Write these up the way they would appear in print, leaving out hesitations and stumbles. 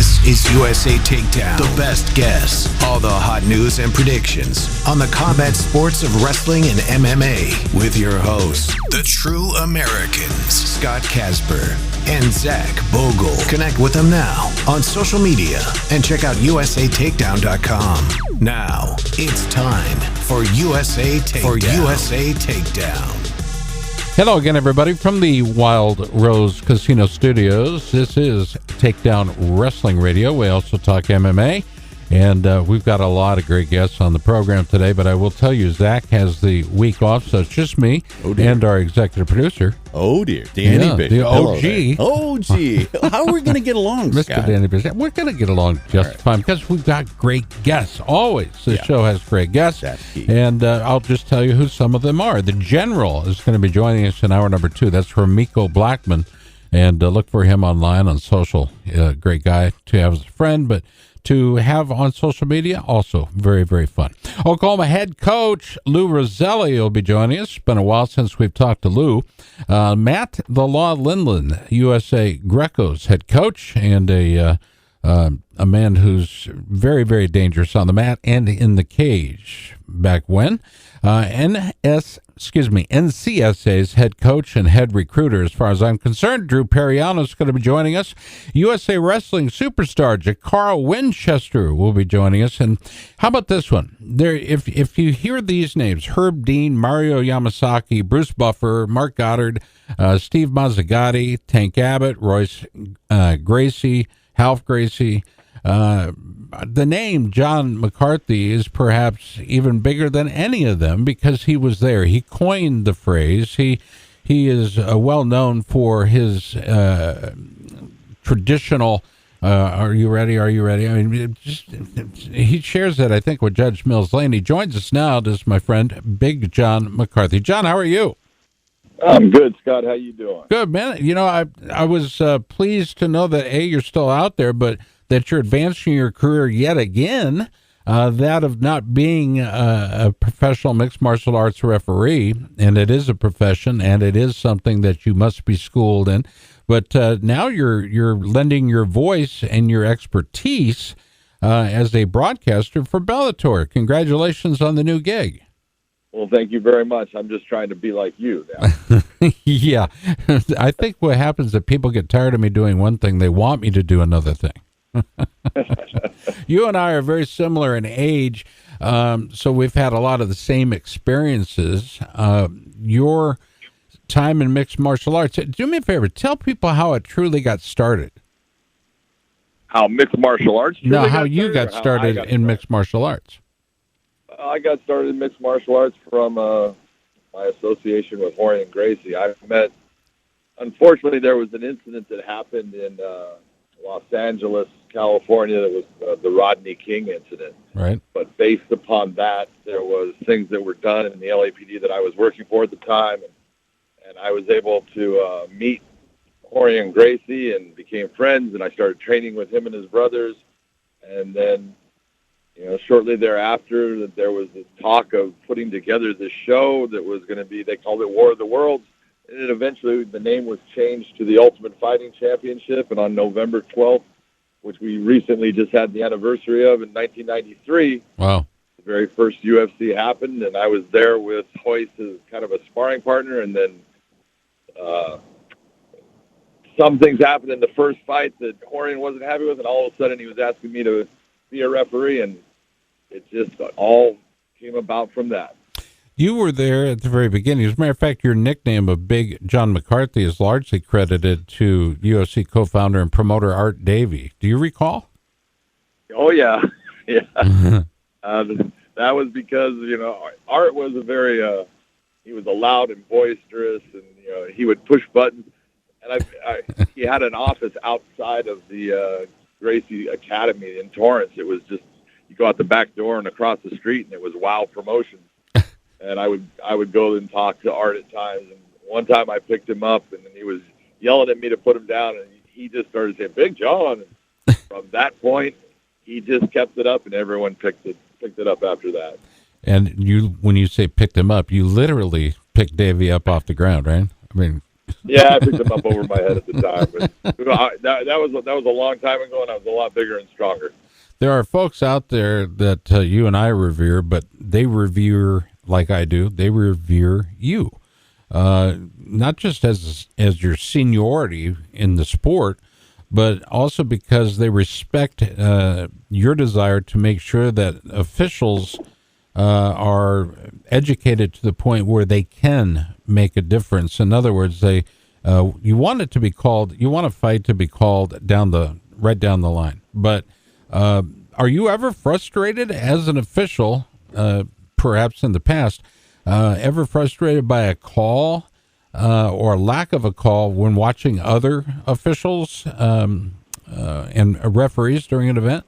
This is USA Takedown. The best guests, all the hot news and predictions on the combat sports of wrestling and MMA with your hosts, the true Americans, Scott Casper and Zach Bogle. Connect with them now on social media and check out usatakedown.com. Now, it's time for USA Takedown. Hello again, everybody, from the Wild Rose Casino Studios. This is Takedown Wrestling Radio. We also talk MMA, and we've got a lot of great guests on the program today, but I will tell you, Zach has the week off, so it's just me and our executive producer. Oh, dear. Danny Bishop. The OG. OG. How are we going to get along, Mr. Scott? Danny Bishop. We're going to get along just fine because we've got great guests. Always. The show has great guests. That's key. And I'll just tell you who some of them are. The General is going to be joining us in hour number 2. That's Ramiko Blackman. And look for him online on social. Great guy to have as a friend, but to have on social media, also very, very fun. Oklahoma head coach Lou Roselli will be joining us. It's been a while since we've talked to Lou. Matt the Law Lindland, USA Greco's head coach, and a man who's very, very dangerous on the mat and in the cage. Back when? NCSA's head coach and head recruiter, as far as I'm concerned. Drew Periano is going to be joining us. USA Wrestling superstar Jakara Winchester will be joining us. And how about this one? If you hear these names, Herb Dean, Mario Yamasaki, Bruce Buffer, Mark Goddard, Steve Mazzagatti, Tank Abbott, Royce Gracie, Half Gracie, the name John McCarthy is perhaps even bigger than any of them because he was there. He coined the phrase. He is well known for his traditional. Are you ready? Are you ready? I mean, he shares that, I think, with Judge Mills Lane. He joins us now. This is my friend, Big John McCarthy. John, how are you? I'm good, Scott. How you doing? Good, man. You know, I was pleased to know that you're still out there, but that you're advancing your career yet again, that of not being a professional mixed martial arts referee, and it is a profession, and it is something that you must be schooled in. But now you're lending your voice and your expertise as a broadcaster for Bellator. Congratulations on the new gig. Well, thank you very much. I'm just trying to be like you now. Yeah. I think what happens is that people get tired of me doing one thing. They want me to do another thing. You and I are very similar in age, so we've had a lot of the same experiences. Your time in mixed martial arts, do me a favor, tell people how it truly got started. How mixed martial arts? No, how you got started in mixed martial arts. I got started in mixed martial arts from my association with Jorge and Gracie. Unfortunately, there was an incident that happened in Los Angeles, California, that was the Rodney King incident. Right. But based upon that, there was things that were done in the LAPD that I was working for at the time, and I was able to meet Jorge and Gracie and became friends, and I started training with him and his brothers. And then, shortly thereafter, that there was this talk of putting together this show that was going to be, they called it War of the Worlds. And then eventually the name was changed to the Ultimate Fighting Championship. And on November 12th, which we recently just had the anniversary of in 1993, wow, the very first UFC happened. And I was there with Hoyce as kind of a sparring partner. And then some things happened in the first fight that Jorge wasn't happy with. And all of a sudden he was asking me to be a referee. And it just all came about from that. You were there at the very beginning. As a matter of fact, your nickname of Big John McCarthy is largely credited to UFC co-founder and promoter Art Davie. Do you recall? Oh, yeah. Yeah. That was because, Art was he was loud and boisterous, and, he would push buttons. And he had an office outside of the Gracie Academy in Torrance. It was just, you go out the back door and across the street, and it was Wow Promotions. And I would go and talk to Art at times. And one time I picked him up, and he was yelling at me to put him down, and he just started saying, "Big John." And from that point, he just kept it up, and everyone picked it up after that. And when you say picked him up, you literally picked Davey up off the ground, right? I mean, Yeah, I picked him up over my head at the time, but that was a long time ago, and I was a lot bigger and stronger. There are folks out there that you and I revere, but they revere, like I do, they revere you. Not just as your seniority in the sport, but also because they respect your desire to make sure that officials are educated to the point where they can make a difference. In other words, you want it to be called, you want a fight to be called right down the line. But are you ever frustrated as an official, perhaps in the past, ever frustrated by a call or lack of a call when watching other officials and referees during an event?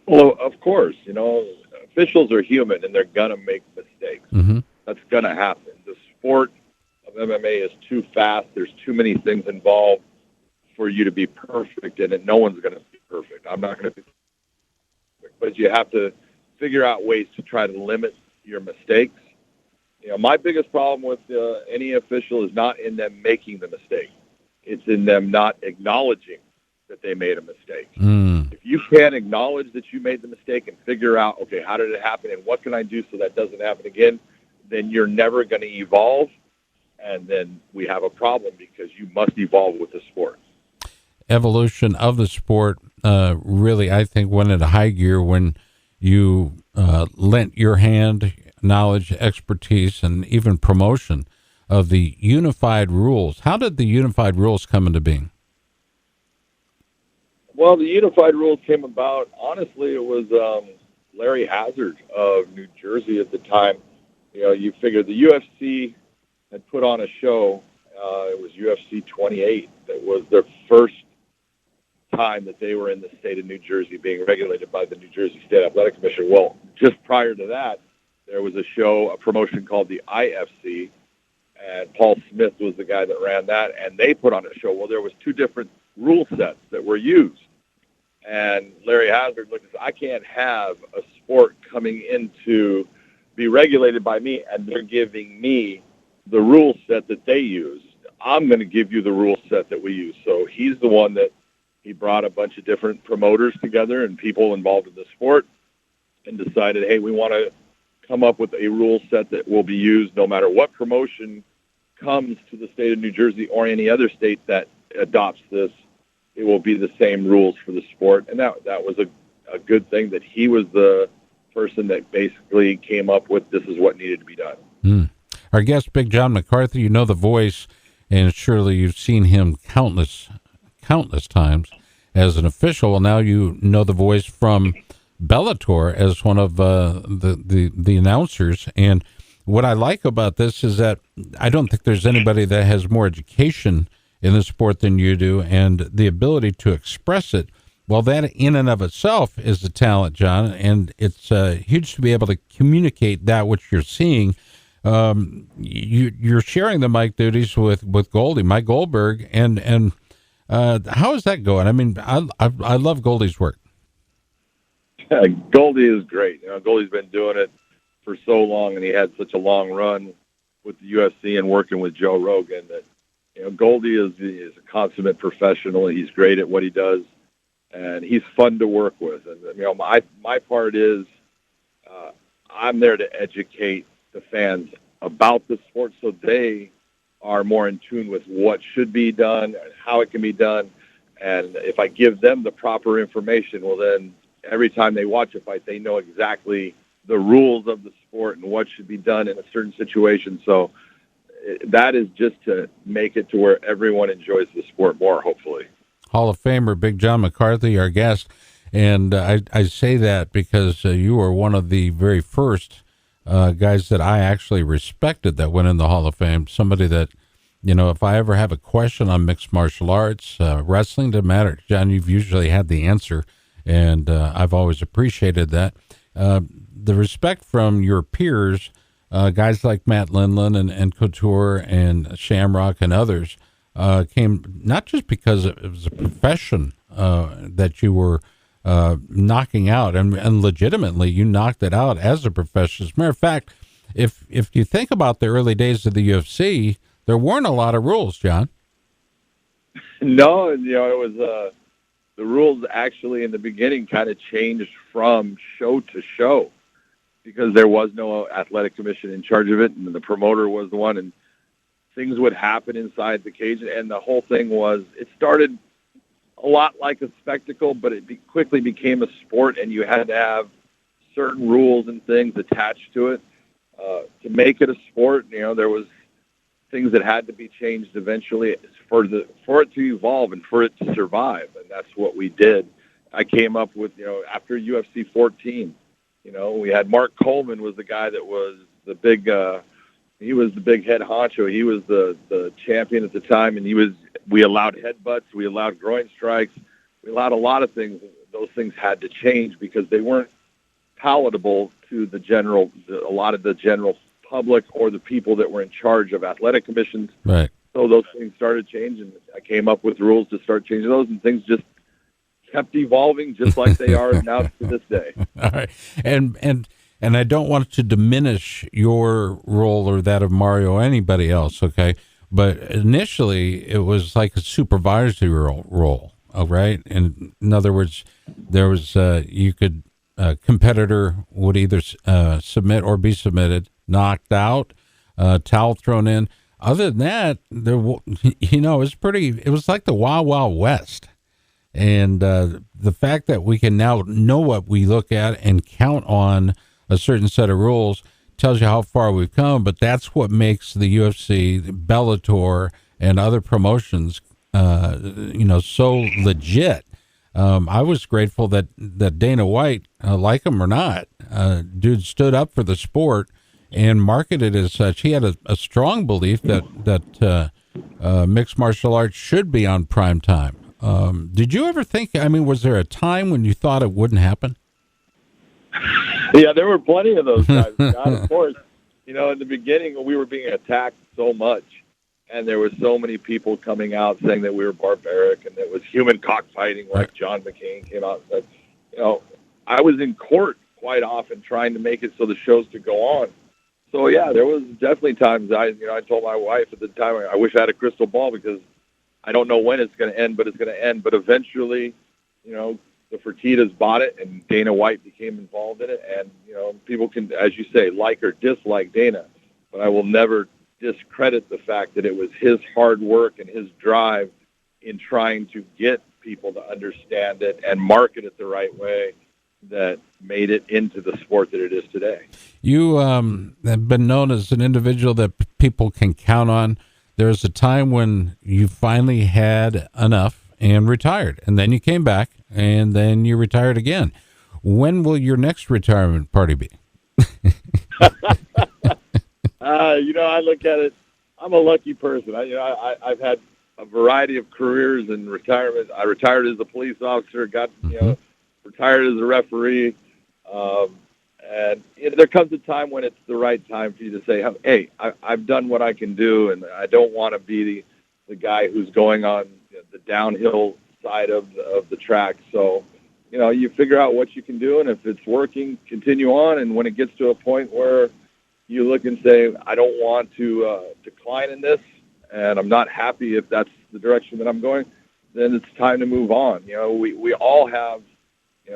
Well, of course, officials are human and they're going to make mistakes. Mm-hmm. That's going to happen. The sport of MMA is too fast. There's too many things involved for you to be perfect, and no one's going to be perfect. I'm not going to be perfect. But you have to figure out ways to try to limit your mistakes. My biggest problem with any official is not in them making the mistake. It's in them not acknowledging that they made a mistake. If you can't acknowledge that you made the mistake and figure out, okay, how did it happen and what can I do so that doesn't happen again, then you're never going to evolve, and then we have a problem because you must evolve with the sport. Evolution of the sport really, I think, went into high gear when you lent your hand, knowledge, expertise, and even promotion of the unified rules. How did the unified rules come into being? Well, the unified rules came about, honestly, it was Larry Hazard of New Jersey at the time. You figure the UFC had put on a show. It was UFC 28. That was their first time that they were in the state of New Jersey being regulated by the New Jersey State Athletic Commission. Well, just prior to that, there was a promotion called the IFC, and Paul Smith was the guy that ran that, and they put on a show. Well, there was two different rule sets that were used. And Larry Hazard looked and said, I can't have a sport coming in to be regulated by me, and they're giving me the rule set that they use. I'm going to give you the rule set that we use. So he's the one that he brought a bunch of different promoters together and people involved in the sport and decided, hey, we want to come up with a rule set that will be used no matter what promotion comes to the state of New Jersey or any other state that adopts this. It will be the same rules for the sport. And that was a good thing that he was the person that basically came up with this is what needed to be done. Our guest, Big John McCarthy, you know the voice, and surely you've seen him countless times as an official. Well, now you know the voice from Bellator as one of the announcers. And what I like about this is that I don't think there's anybody that has more education in the sport than you do, and the ability to express it. Well, that in and of itself is a talent, John, and it's huge to be able to communicate that which you're seeing. You're sharing the mic duties with Goldie, Mike Goldberg, and how is that going? I mean, I love Goldie's work. Goldie is great. Goldie's been doing it for so long, and he had such a long run with the UFC and working with Joe Rogan that Goldie is a consummate professional. He's great at what he does, and he's fun to work with. And my part is I'm there to educate the fans about the sport so they are more in tune with what should be done and how it can be done. And if I give them the proper information, well, then every time they watch a fight, they know exactly the rules of the sport and what should be done in a certain situation. So that is just to make it to where everyone enjoys the sport more, hopefully. Hall of Famer Big John McCarthy, our guest. And I say that because you were one of the very first guys that I actually respected that went in the Hall of Fame. Somebody that, if I ever have a question on mixed martial arts, wrestling, doesn't matter. John, you've usually had the answer, and I've always appreciated that. The respect from your peers, guys like Matt Lindland and Couture and Shamrock and others, came not just because it was a profession that you were knocking out, and legitimately you knocked it out as a profession. As a matter of fact, if you think about the early days of the UFC, there weren't a lot of rules, John. No, it was the rules actually in the beginning kind of changed from show to show because there was no athletic commission in charge of it, and the promoter was the one, and things would happen inside the cage, and the whole thing was, it started a lot like a spectacle, but it quickly became a sport, and you had to have certain rules and things attached to it to make it a sport. There was things that had to be changed eventually for it to evolve and for it to survive, and that's what we did. I came up with, after UFC 14, we had Mark Coleman was the guy that was the big, he was the big head honcho. He was the champion at the time, and we allowed headbutts, we allowed groin strikes, we allowed a lot of things. Those things had to change because they weren't palatable to a lot of the general public or the people that were in charge of athletic commissions. Right. So those things started changing. I came up with rules to start changing those, and things just kept evolving just like they are now to this day. All right. And I don't want to diminish your role or that of Mario or anybody else, okay? But initially, it was like a supervisory role, all right? And in other words, there was a competitor would either submit or be submitted, knocked out, towel thrown in. Other than that, it was like the Wild Wild West. And the fact that we can now know what we look at and count on a certain set of rules tells you how far we've come. But that's what makes the UFC, Bellator, and other promotions, so legit. I was grateful that Dana White, like him or not, dude stood up for the sport and marketed it as such. He had a strong belief that mixed martial arts should be on prime time. Did you ever think, was there a time when you thought it wouldn't happen? Yeah, there were plenty of those times. God, of course, in the beginning, we were being attacked so much, and there were so many people coming out saying that we were barbaric and that it was human cockfighting, like Right. John McCain came out and said. I was in court quite often trying to make it so the shows could go on. So, yeah, there was definitely times I told my wife at the time, I wish I had a crystal ball because I don't know when it's going to end, but it's going to end. But eventually, the Fertittas bought it, and Dana White became involved in it. And, people can, as you say, like or dislike Dana. But I will never discredit the fact that it was his hard work and his drive in trying to get people to understand it and market it the right way that made it into the sport that it is today. You have been known as an individual that people can count on. There was a time when you finally had enough and retired, and then you came back, and then you retired again. When will your next retirement party be? I look at it, I'm a lucky person. I've had a variety of careers and retirement. I retired as a police officer, retired as a referee. And there comes a time when it's the right time for you to say, hey, I've done what I can do, and I don't want to be the guy who's going on the downhill side of the track. So, you figure out what you can do, and if it's working, continue on. And when it gets to a point where you look and say, I don't want to decline in this, and I'm not happy if that's the direction that I'm going, then it's time to move on. We all have,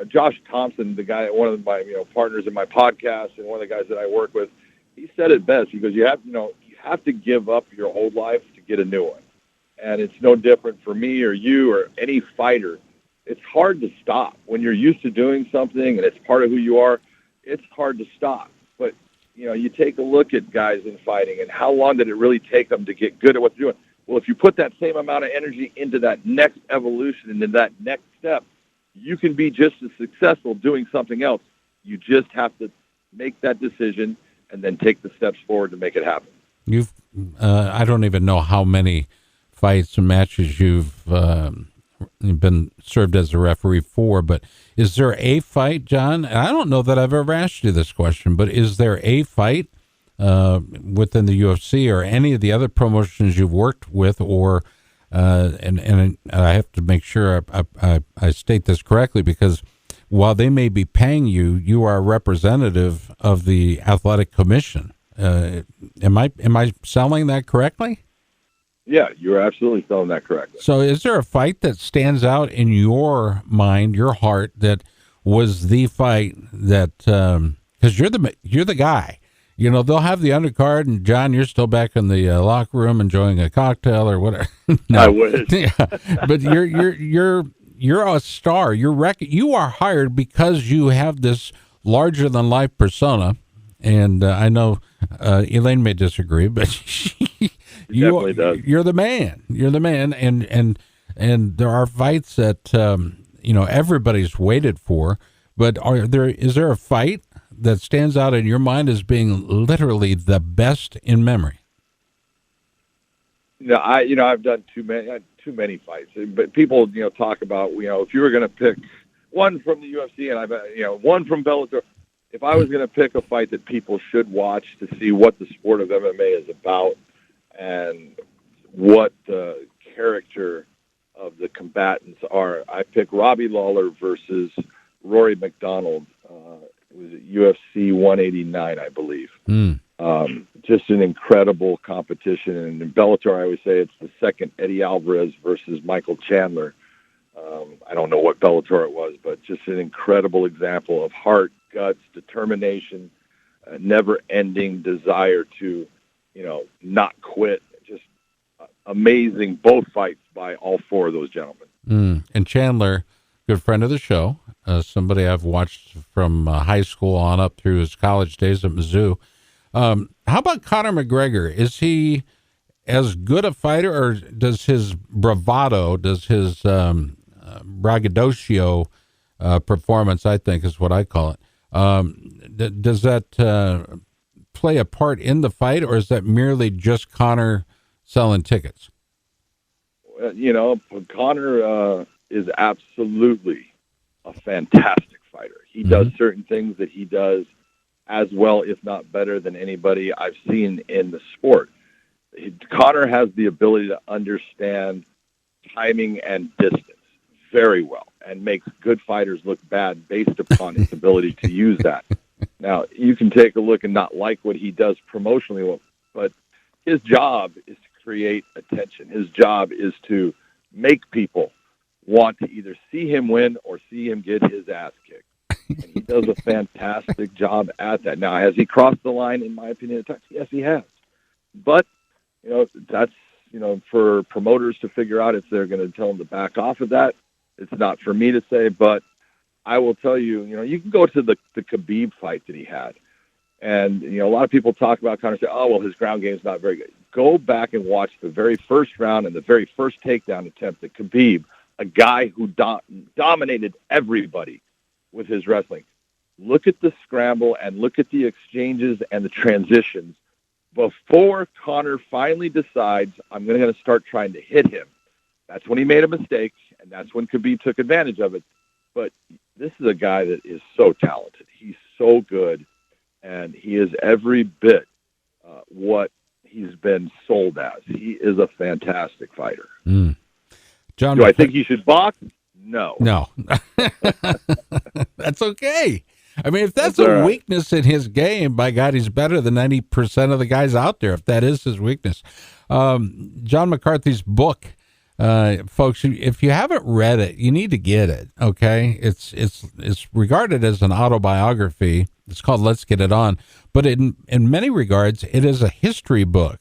Josh Thompson, the guy, one of my partners in my podcast, and one of the guys that I work with, he said it best. He goes, you have to give up your old life to get a new one, and it's no different for me or you or any fighter. It's hard to stop when you're used to doing something and it's part of who you are. It's hard to stop, but you take a look at guys in fighting and how long did it really take them to get good at what they're doing? Well, if you put that same amount of energy into that next evolution and into that next step, you can be just as successful doing something else. You just have to make that decision and then take the steps forward to make it happen. You've, I don't even know how many fights and matches you've been served as a referee for, but is there a fight, John? And I don't know that I've ever asked you this question, but is there a fight within the UFC or any of the other promotions you've worked with, or and I have to make sure I state this correctly, because while they may be paying you, you are a representative of the athletic commission. Am I selling that correctly? Yeah, you're absolutely spelling that correctly. So is there a fight that stands out in your mind, your heart, that was the fight that, because you're the guy, you know, they'll have the undercard, and John, you're still back in the locker room enjoying a cocktail or whatever. No. I wish. Yeah, but you're a star. You are hired because you have this larger than life persona, and I know Elaine may disagree, but you're the man. You're the man, and there are fights that everybody's waited for. But is there a fight that stands out in your mind as being literally the best in memory? No, I've done too many fights, but people talk about if you were going to pick one from the UFC and one from Bellator. If I was going to pick a fight that people should watch to see what the sport of MMA is about and what the character of the combatants are, I pick Robbie Lawler versus Rory McDonald. It was at UFC 189, I believe. Just an incredible competition. And in Bellator, I always say it's the second Eddie Alvarez versus Michael Chandler. I don't know what Bellator it was, but just an incredible example of heart, guts, determination, never-ending desire to, not quit. Just amazing, both fights by all four of those gentlemen. And Chandler, good friend of the show, somebody I've watched from high school on up through his college days at Mizzou. How about Conor McGregor? Is he as good a fighter, or does his bravado, does his braggadocio performance, I think is what I call it, does that play a part in the fight, or is that merely just Conor selling tickets? Conor is absolutely a fantastic fighter. He does certain things that he does as well, if not better, than anybody I've seen in the sport. Conor has the ability to understand timing and distance very well and makes good fighters look bad based upon his ability to use that. Now, you can take a look and not like what he does promotionally, but his job is to create attention. His job is to make people want to either see him win or see him get his ass kicked. And he does a fantastic job at that. Now, has he crossed the line, in my opinion, at times? Yes, he has. But, that's, for promoters to figure out if they're going to tell him to back off of that. It's not for me to say, but I will tell you, you can go to the Khabib fight that he had. And, a lot of people talk about Conor, say, oh, well, his ground game is not very good. Go back and watch the very first round and the very first takedown attempt at Khabib, a guy who dominated everybody with his wrestling. Look at the scramble and look at the exchanges and the transitions before Conor finally decides, I'm going to start trying to hit him. That's when he made a mistake, and that's when Khabib took advantage of it. But this is a guy that is so talented. He's so good, and he is every bit what he's been sold as. He is a fantastic fighter. John, do I think he should box? No. That's okay. I mean, if that's a weakness in his game, by God, he's better than 90% of the guys out there, if that is his weakness. John McCarthy's book, folks, if you haven't read it, you need to get it, okay? It's regarded as an autobiography. It's called Let's Get It On. But in many regards, it is a history book.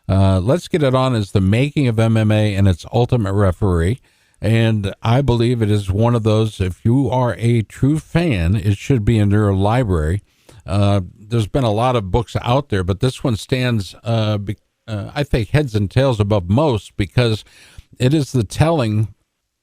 Let's Get It On is the making of MMA and its ultimate referee. And I believe it is one of those, if you are a true fan, it should be in your library. There's been a lot of books out there, but this one stands, I think, heads and tails above most, because it is the telling,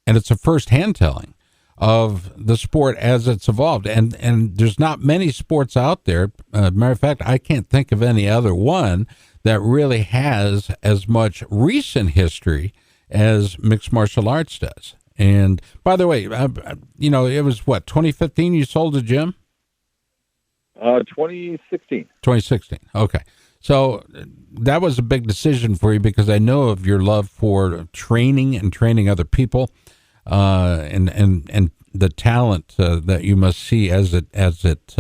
and it's a first-hand telling of the sport as it's evolved. And there's not many sports out there. Matter of fact, I can't think of any other one that really has as much recent history as mixed martial arts does. And by the way, it was 2015 you sold the gym? 2016. 2016. Okay. So that was a big decision for you, because I know of your love for training and training other people, and the talent that you must see as it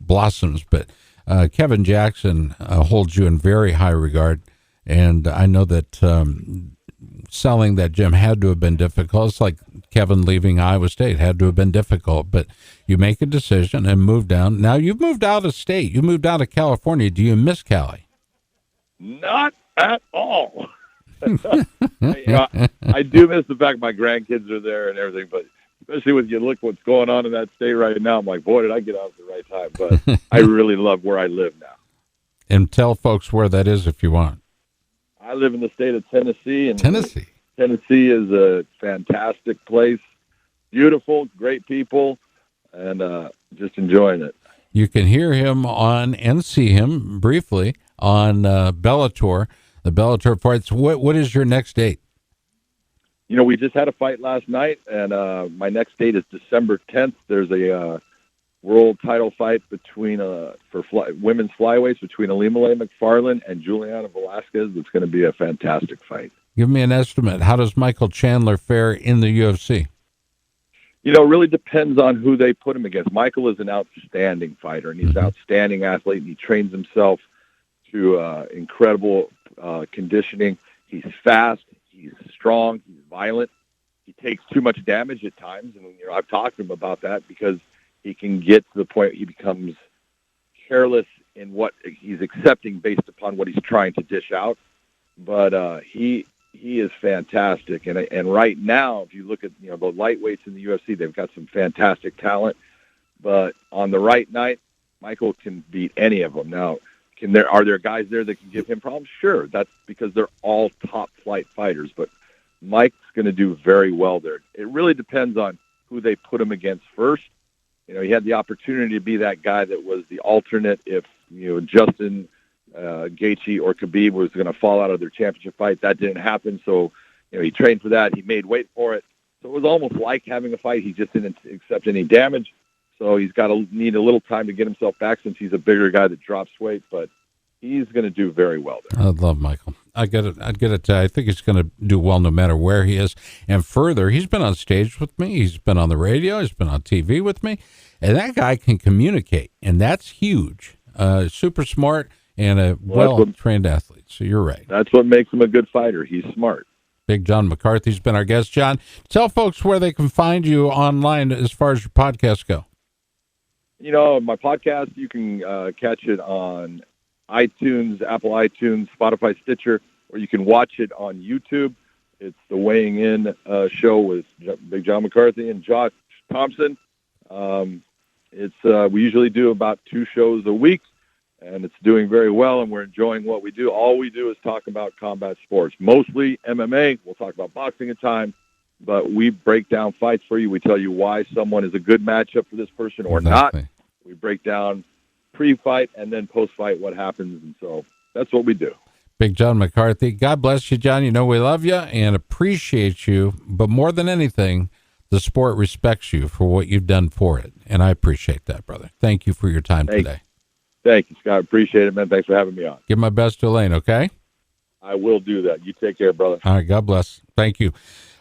blossoms. But Kevin Jackson holds you in very high regard. And I know that selling that gym had to have been difficult. It's like Kevin leaving Iowa State had to have been difficult, but you make a decision and move down. Now you've moved out of state. You moved out of California. Do you miss Cali? Not at all. I do miss the fact my grandkids are there and everything, but especially when you look what's going on in that state right now, I'm like, boy, did I get out at the right time. But I really love where I live now. And tell folks where that is if you want. I live in the state of Tennessee. And Tennessee is a fantastic place. Beautiful, great people, and just enjoying it. You can hear him on and see him briefly on Bellator, the Bellator fights. What is your next date? You know, we just had a fight last night, and my next date is December 10th. There's a world title fight between women's flyweights between Alimale McFarland and Juliana Velasquez. It's going to be a fantastic fight. Give me an estimate. How does Michael Chandler fare in the UFC? You know, it really depends on who they put him against. Michael is an outstanding fighter, and he's an outstanding athlete, and he trains himself to incredible conditioning. He's fast, he's strong, he's violent. He takes too much damage at times, and I've talked to him about that because he can get to the point he becomes careless in what he's accepting based upon what he's trying to dish out. But he is fantastic, and right now, if you look at the lightweights in the UFC, they've got some fantastic talent. But on the right night, Michael can beat any of them. Now, are there guys there that can give him problems? Sure, that's because they're all top flight fighters. But Mike's going to do very well there. It really depends on who they put him against first. He had the opportunity to be that guy that was the alternate if Justin Gaethje or Khabib was going to fall out of their championship fight. That didn't happen, so he trained for that. He made weight for it. So it was almost like having a fight. He just didn't accept any damage, so he's got to need a little time to get himself back since he's a bigger guy that drops weight. But he's going to do very well there. I love Michael. I get it. I think he's going to do well no matter where he is. And further, he's been on stage with me. He's been on the radio. He's been on TV with me. And that guy can communicate, and that's huge. Super smart and a well-trained athlete. So you're right. That's what makes him a good fighter. He's smart. Big John McCarthy's been our guest. John, tell folks where they can find you online as far as your podcasts go. My podcast, you can catch it on iTunes, Apple iTunes, Spotify, Stitcher, or you can watch it on YouTube. It's the Weighing In show with Big John McCarthy and Josh Thompson. We usually do about 2 shows a week, and it's doing very well, and we're enjoying what we do. All we do is talk about combat sports, mostly MMA. We'll talk about boxing at times, but we break down fights for you. We tell you why someone is a good matchup for this person or not. We break down pre-fight and then post-fight what happens, and so that's what we do. Big John McCarthy, God bless you, John. We love you and appreciate you, but more than anything, the sport respects you for what you've done for it, and I appreciate that, brother. Thank you for your time today. Thank you, Scott. Appreciate it, man. Thanks for having me on. Give my best to Elaine, okay? I will do that. You take care, brother. All right, God bless. Thank you.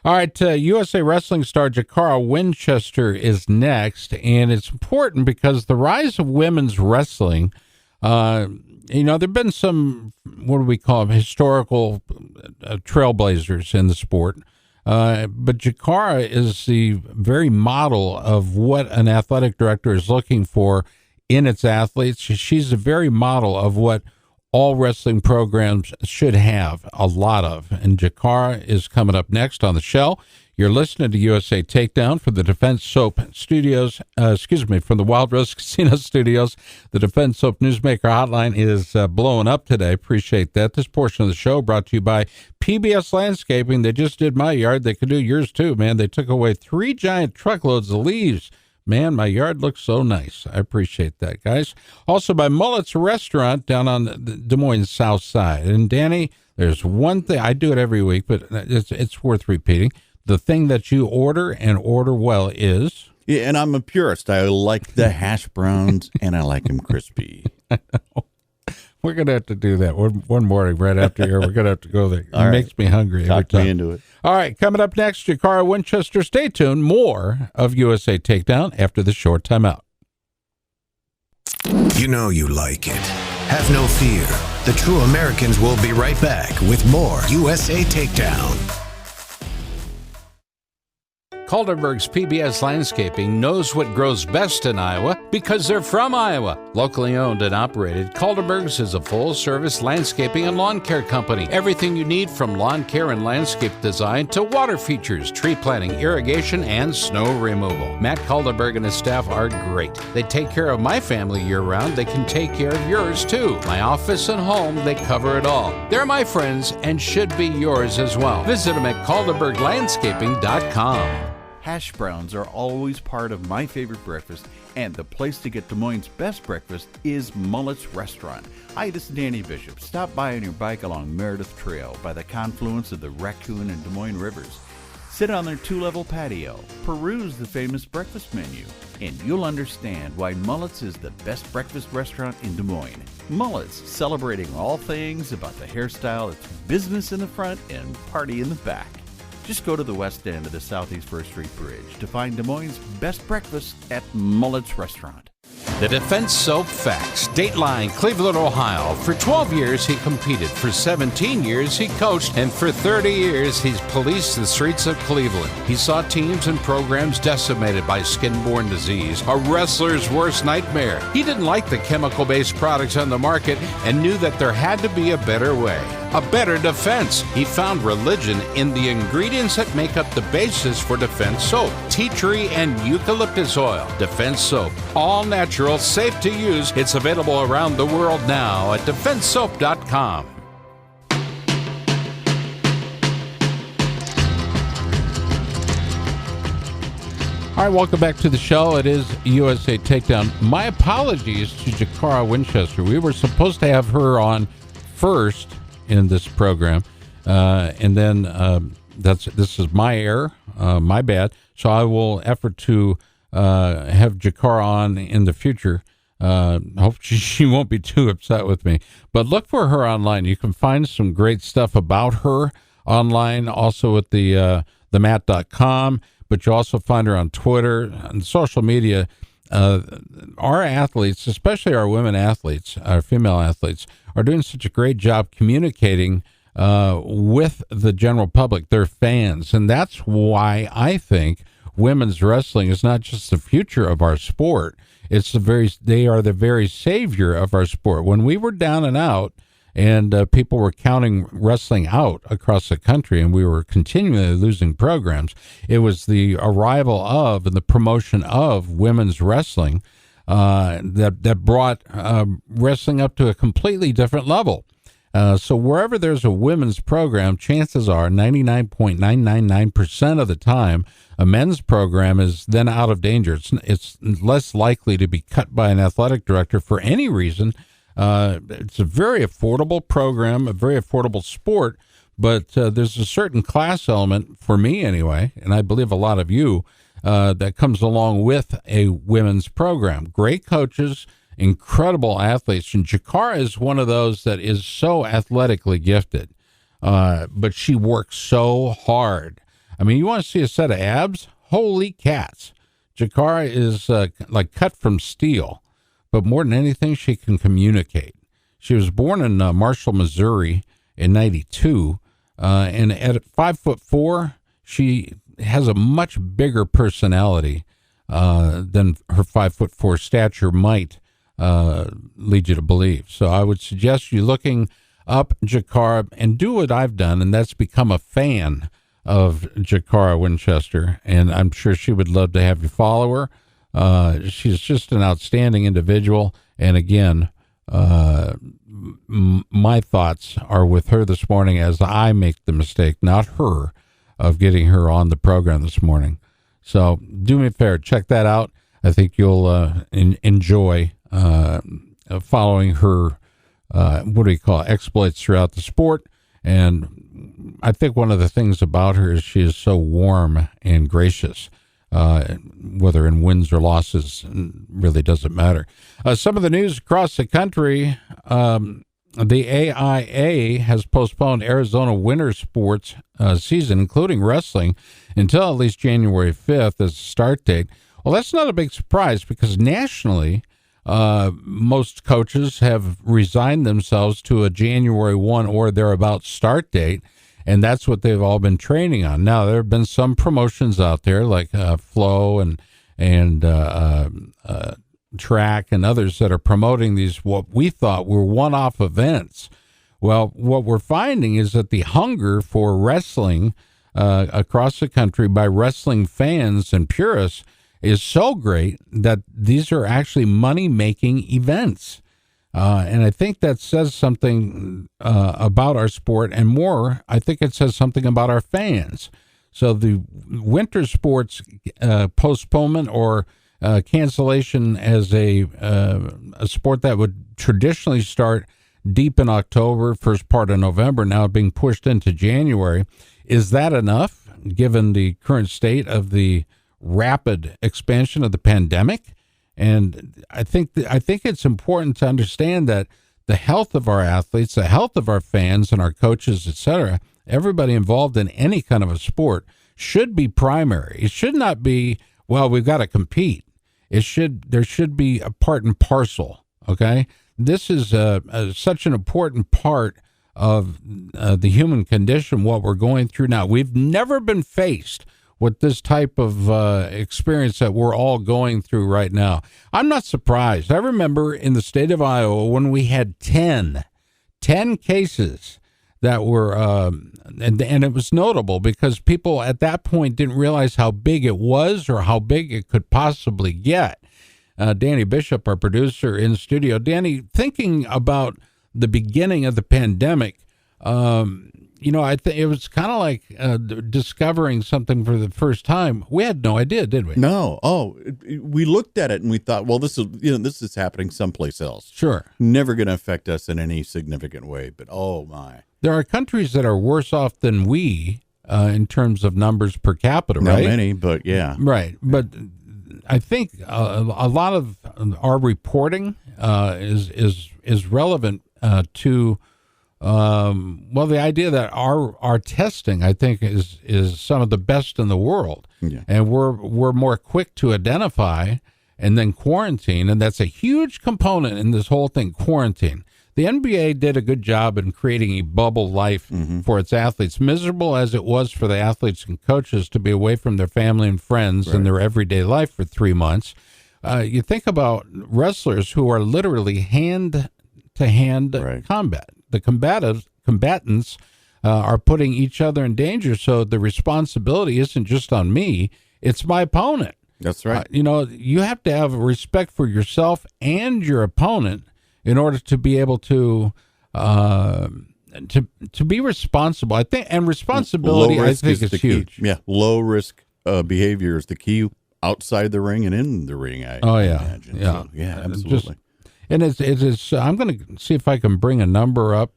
All right, USA Wrestling star Jakara Winchester is next, and it's important because the rise of women's wrestling, there have been some, what do we call them, historical trailblazers in the sport. But Jakara is the very model of what an athletic director is looking for in its athletes. She's the very model of what all wrestling programs should have a lot of. And Jakara is coming up next on the show. You're listening to USA Takedown from the Defense Soap Studios, from the Wild Rose Casino Studios. The Defense Soap Newsmaker Hotline is blowing up today. Appreciate that. This portion of the show brought to you by PBS Landscaping. They just did my yard. They could do yours too, man. They took away 3 giant truckloads of leaves. Man, my yard looks so nice. I appreciate that, guys. Also by Mullet's Restaurant down on the Des Moines South Side. And Danny, there's one thing. I do it every week, but it's worth repeating. The thing that you order and order well is... Yeah, and I'm a purist. I like the hash browns, and I like them crispy. We're going to have to do that one morning right after here. We're going to have to go there. All it right. Makes me hungry every Talk time. me into it. All right, coming up next, Jakara Winchester. Stay tuned. More of USA Takedown after the short timeout. You know you like it. Have no fear. The True Americans will be right back with more USA Takedown. Calderberg's PBS Landscaping knows what grows best in Iowa because they're from Iowa. Locally owned and operated, Calderberg's is a full-service landscaping and lawn care company. Everything you need from lawn care and landscape design to water features, tree planting, irrigation, and snow removal. Matt Calderberg and his staff are great. They take care of my family year-round. They can take care of yours, too. My office and home, they cover it all. They're my friends and should be yours as well. Visit them at calderberglandscaping.com. Hash browns are always part of my favorite breakfast, and the place to get Des Moines' best breakfast is Mullet's Restaurant. Hi, this is Danny Bishop. Stop by on your bike along Meredith Trail by the confluence of the Raccoon and Des Moines rivers. Sit on their 2-level patio, peruse the famous breakfast menu, and you'll understand why Mullet's is the best breakfast restaurant in Des Moines. Mullet's, celebrating all things about the hairstyle that's business in the front and party in the back. Just go to the west end of the Southeast 1st Street Bridge to find Des Moines' best breakfast at Mullet's Restaurant. The Defense Soap Facts. Dateline, Cleveland, Ohio. For 12 years, he competed. For 17 years, he coached. And for 30 years, he's policed the streets of Cleveland. He saw teams and programs decimated by skin-borne disease, a wrestler's worst nightmare. He didn't like the chemical-based products on the market and knew that there had to be a better way, a better defense. He found religion in the ingredients that make up the basis for Defense Soap. Tea tree and eucalyptus oil. Defense Soap. All natural, safe to use. It's available around the world now at defensesoap.com. All right, welcome back to the show. It is USA Takedown. My apologies to Jakara Winchester. We were supposed to have her on first in this program, and then this is my error, my bad. So I will effort to have Jakara on in the future. Hope she won't be too upset with me. But look for her online. You can find some great stuff about her online, also at the themat.com. But you also find her on Twitter and social media. Our athletes, especially our women athletes, our female athletes, are doing such a great job communicating with the general public, their fans. And that's why I think women's wrestling is not just the future of our sport. They are the very savior of our sport. When we were down and out, and people were counting wrestling out across the country, and we were continually losing programs, it was the arrival of and the promotion of women's wrestling that brought wrestling up to a completely different level. So wherever there's a women's program, chances are 99.999% of the time, a men's program is then out of danger. It's less likely to be cut by an athletic director for any reason. It's a very affordable program, a very affordable sport, but there's a certain class element, for me anyway, and I believe a lot of you, that comes along with a women's program. Great coaches, incredible athletes, and Jakara is one of those that is so athletically gifted, but she works so hard. I mean, you want to see a set of abs? Holy cats. Jakara is like cut from steel. But more than anything, she can communicate. She was born in Marshall, Missouri in 92, and at 5'4", she has a much bigger personality than her 5'4" stature might lead you to believe. So I would suggest you looking up Jakara and do what I've done, and that's become a fan of Jakara Winchester, and I'm sure she would love to have you follow her. She's just an outstanding individual. And again, my thoughts are with her this morning as I make the mistake, not her, of getting her on the program this morning. So do me a favor, check that out. I think you'll enjoy following her, exploits throughout the sport. And I think one of the things about her is she is so warm and gracious. Whether in wins or losses really doesn't matter. Some of the news across the country, the AIA has postponed Arizona winter sports season, including wrestling, until at least January 5th as a start date. Well, that's not a big surprise because nationally, most coaches have resigned themselves to a January 1 or thereabout start date, and that's what they've all been training on. Now, there have been some promotions out there like Flow and Track and others that are promoting these what we thought were one-off events. Well, what we're finding is that the hunger for wrestling across the country by wrestling fans and purists is so great that these are actually money-making events. And I think that says something about our sport, and more, I think it says something about our fans. So the winter sports postponement or cancellation as a sport that would traditionally start deep in October, first part of November, now being pushed into January. Is that enough, given the current state of the rapid expansion of the pandemic? And I think it's important to understand that the health of our athletes, the health of our fans and our coaches, etc., everybody involved in any kind of a sport should be primary. It should not be, well, we've got to compete. There should be a part and parcel. Okay, this is such an important part of the human condition. What we're going through now, we've never been faced with this type of experience that we're all going through right now. I'm not surprised. I remember in the state of Iowa when we had 10 cases that were, and it was notable because people at that point didn't realize how big it was or how big it could possibly get. Danny Bishop, our producer in studio. Danny, thinking about the beginning of the pandemic, I think it was kind of like discovering something for the first time. We had no idea, did we? No. We looked at it and we thought, well, this is happening someplace else. Sure. Never going to affect us in any significant way. But oh my, there are countries that are worse off than we in terms of numbers per capita. Not right? many, but yeah, right. But I think a lot of our reporting is relevant to. The idea that our testing, I think, is some of the best in the world, and we're more quick to identify and then quarantine, and that's a huge component in this whole thing. Quarantine. The NBA did a good job in creating a bubble life for its athletes, miserable as it was for the athletes and coaches to be away from their family and friends and their everyday life for 3 months. You think about wrestlers who are literally hand-to-hand combat. The combatants are putting each other in danger, so the responsibility isn't just on me, it's my opponent. That's right. You have to have respect for yourself and your opponent in order to be able to be responsible. I think, and responsibility, I think, is huge. Key. Yeah, low risk behavior is the key outside the ring and in the ring. I imagine. Yeah, so, yeah, absolutely. And it's I'm going to see if I can bring a number up,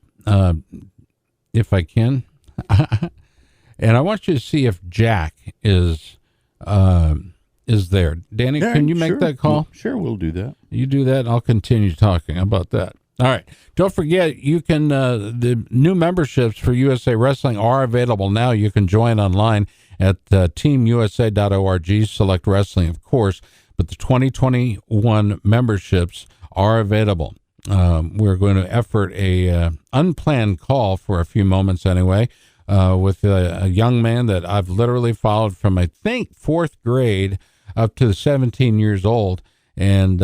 if I can. And I want you to see if Jack is there. Danny, can you make that call? Sure, we'll do that. You do that, and I'll continue talking about that. All right. Don't forget, you can the new memberships for USA Wrestling are available now. You can join online at teamusa.org, select wrestling, of course, but the 2021 memberships are available. We're going to effort a unplanned call for a few moments anyway with a young man that I've literally followed from, I think, 4th grade up to 17 years old. And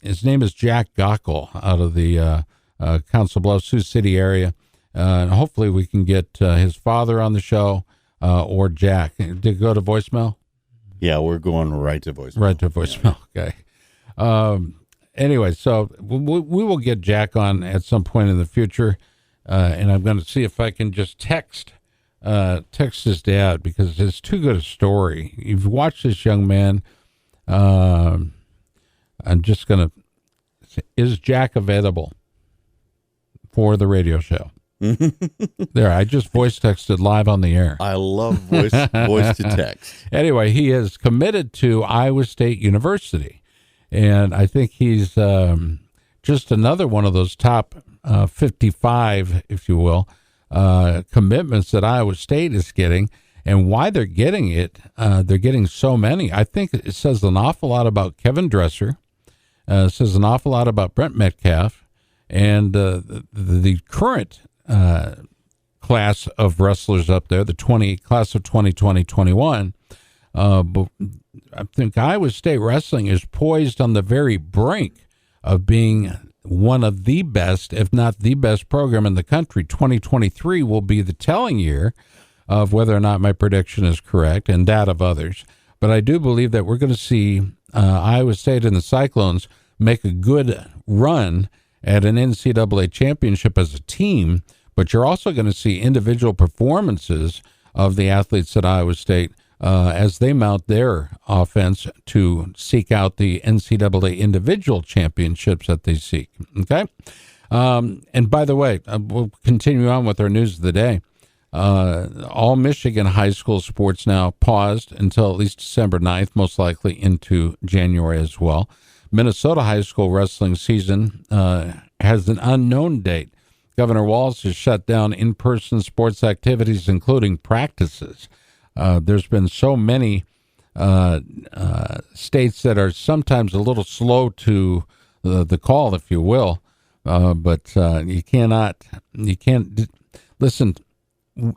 his name is Jack Gockel out of the Council Bluffs, Sioux City area. And hopefully we can get his father on the show or Jack. Did it go to voicemail? Yeah, we're going right to voicemail. Right to voicemail, okay. Anyway, so we will get Jack on at some point in the future, and I'm going to see if I can just text his dad because it's too good a story. You've watched this young man. I'm just going to say, is Jack available for the radio show? There, I just voice texted live on the air. I love voice to text. Anyway, he is committed to Iowa State University. And I think he's just another one of those top 55, if you will, commitments that Iowa State is getting. And why they're getting it, they're getting so many. I think it says an awful lot about Kevin Dresser, says an awful lot about Brent Metcalf and the current class of wrestlers up there, the class of 2020-21. But I think Iowa State wrestling is poised on the very brink of being one of the best, if not the best program in the country. 2023 will be the telling year of whether or not my prediction is correct and that of others. But I do believe that we're going to see Iowa State and the Cyclones make a good run at an NCAA championship as a team, but you're also going to see individual performances of the athletes at Iowa State as they mount their offense to seek out the NCAA individual championships that they seek. Okay? And by the way, we'll continue on with our news of the day. All Michigan high school sports now paused until at least December 9th, most likely into January as well. Minnesota high school wrestling season has an unknown date. Governor Walz has shut down in-person sports activities, including practices. There's been so many states that are sometimes a little slow to the call, if you will. But you can't, listen,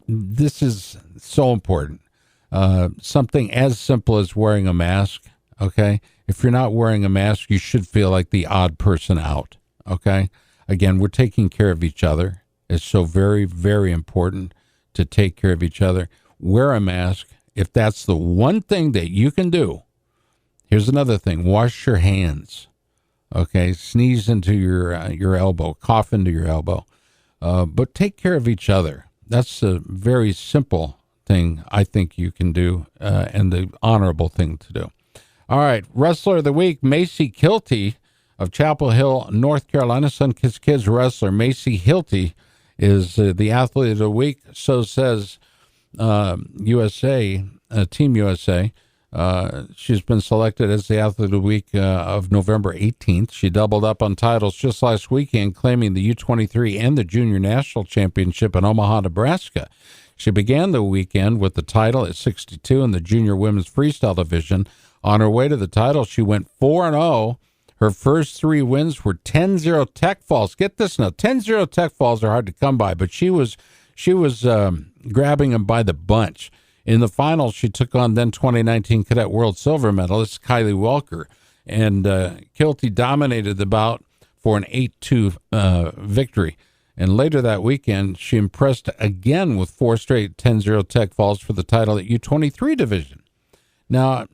this is so important. Something as simple as wearing a mask, okay? If you're not wearing a mask, you should feel like the odd person out, okay? Again, we're taking care of each other. It's so very, very important to take care of each other. Wear a mask. If that's the one thing that you can do, here's another thing. Wash your hands, okay? Sneeze into your elbow, cough into your elbow. But take care of each other. That's a very simple thing I think you can do and the honorable thing to do. All right, Wrestler of the Week, Macy Kilty of Chapel Hill, North Carolina. Sun-Kissed Kids wrestler Macy Hilty is the Athlete of the Week. So says USA, Team USA. She's been selected as the Athlete of the Week of November 18th. She doubled up on titles just last weekend, claiming the U23 and the Junior National Championship in Omaha, Nebraska. She began the weekend with the title at 62 in the Junior Women's Freestyle Division. On her way to the title, she went 4-0. Her first three wins were 10-0 tech falls. Get this now, 10-0 tech falls are hard to come by, but she was grabbing them by the bunch. In the finals, she took on then 2019 Cadet World Silver Medalist Kylie Welker, and Kilty dominated the bout for an 8-2 victory. And later that weekend, she impressed again with 4 straight 10-0 tech falls for the title at U23 division. Now,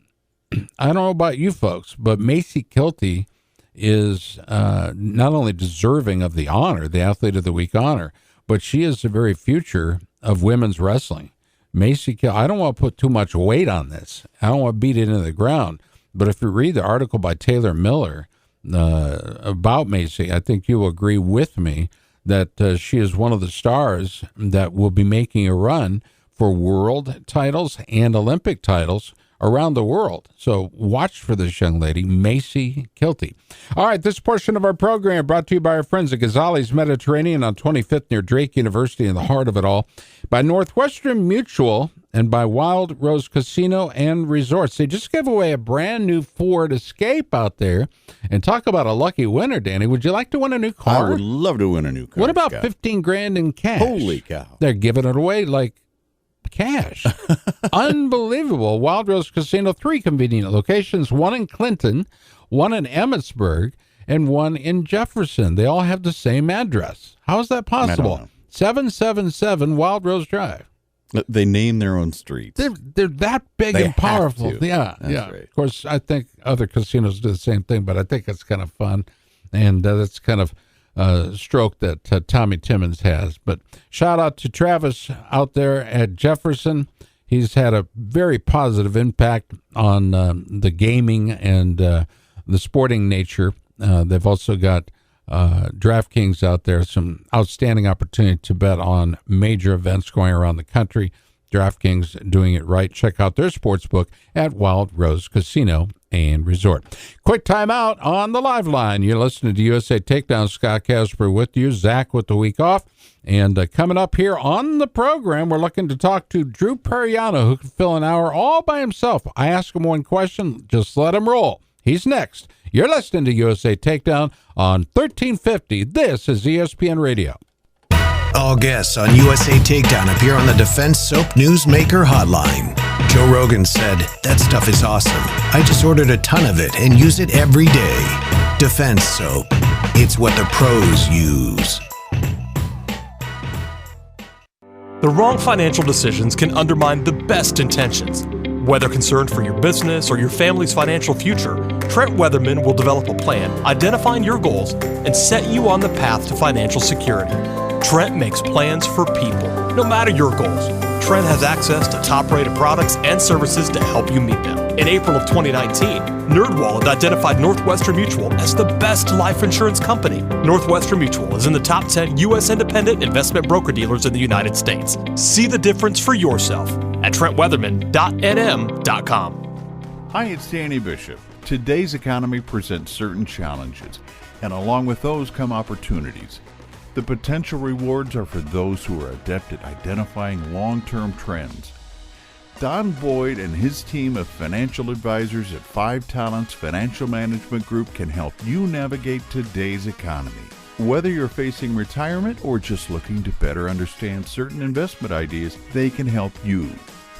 I don't know about you folks, but Macy Kilty is not only deserving of the honor, the Athlete of the Week honor, but she is the very future of women's wrestling. Macy Kilty, I don't want to put too much weight on this. I don't want to beat it into the ground. But if you read the article by Taylor Miller about Macy, I think you will agree with me that she is one of the stars that will be making a run for world titles and Olympic titles around the world. So watch for this young lady, Macy Kilty. All right, this portion of our program brought to you by our friends at Ghazali's Mediterranean on 25th near Drake University in the heart of it all, by Northwestern Mutual, and by Wild Rose Casino and Resorts. They just gave away a brand new Ford Escape out there. And talk about a lucky winner, Danny. Would you like to win a new car? I would love to win a new car. What about Scott. 15 grand in cash? Holy cow. They're giving it away like cash. Unbelievable. Wild Rose Casino, 3 convenient locations, 1 in Clinton, 1 in Emmitsburg, and 1 in Jefferson. They all have the same address. How is that possible? 777 Wild Rose Drive. They name their own streets. They're that big and powerful. Yeah, That's yeah. right. Of course, I think other casinos do the same thing, but I think it's kind of fun, and that's kind of stroke that Tommy Timmons has. But shout out to Travis out there at Jefferson. He's had a very positive impact on the gaming and the sporting nature. They've also got DraftKings out there, some outstanding opportunity to bet on major events going around the country. DraftKings doing it right. Check out their sports book at Wild Rose Casino and Resort. Quick time out on the live line. You're listening to USA Takedown. Scott Casper with you. Zach with the week off. And coming up here on the program, we're looking to talk to Drew Periano, who can fill an hour all by himself. I ask him one question, just let him roll. He's next. You're listening to USA Takedown on 1350. This is ESPN Radio. All guests on USA Takedown appear on the Defense Soap Newsmaker hotline. Joe Rogan said, "That stuff is awesome. I just ordered a ton of it and use it every day." Defense Soap. It's what the pros use. The wrong financial decisions can undermine the best intentions. Whether concerned for your business or your family's financial future, Trent Weatherman will develop a plan, identifying your goals, and set you on the path to financial security. Trent makes plans for people, no matter your goals. Trent has access to top-rated products and services to help you meet them. In April of 2019, NerdWallet identified Northwestern Mutual as the best life insurance company. Northwestern Mutual is in the top 10 U.S. independent investment broker-dealers in the United States. See the difference for yourself at TrentWeatherman.nm.com. Hi, it's Danny Bishop. Today's economy presents certain challenges, and along with those come opportunities. The potential rewards are for those who are adept at identifying long-term trends. Don Boyd and his team of financial advisors at 5 Talents Financial Management Group can help you navigate today's economy. Whether you're facing retirement or just looking to better understand certain investment ideas, they can help you.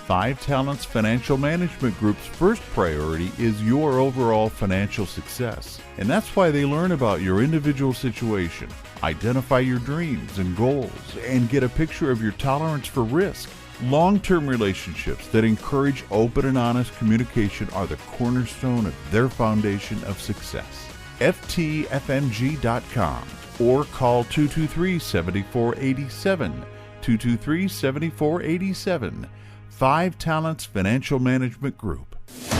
5 Talents Financial Management Group's first priority is your overall financial success. And that's why they learn about your individual situation, identify your dreams and goals, and get a picture of your tolerance for risk. Long-term relationships that encourage open and honest communication are the cornerstone of their foundation of success. FTFMG.com or call 223-7487, 223-7487. 5 Talents Financial Management Group.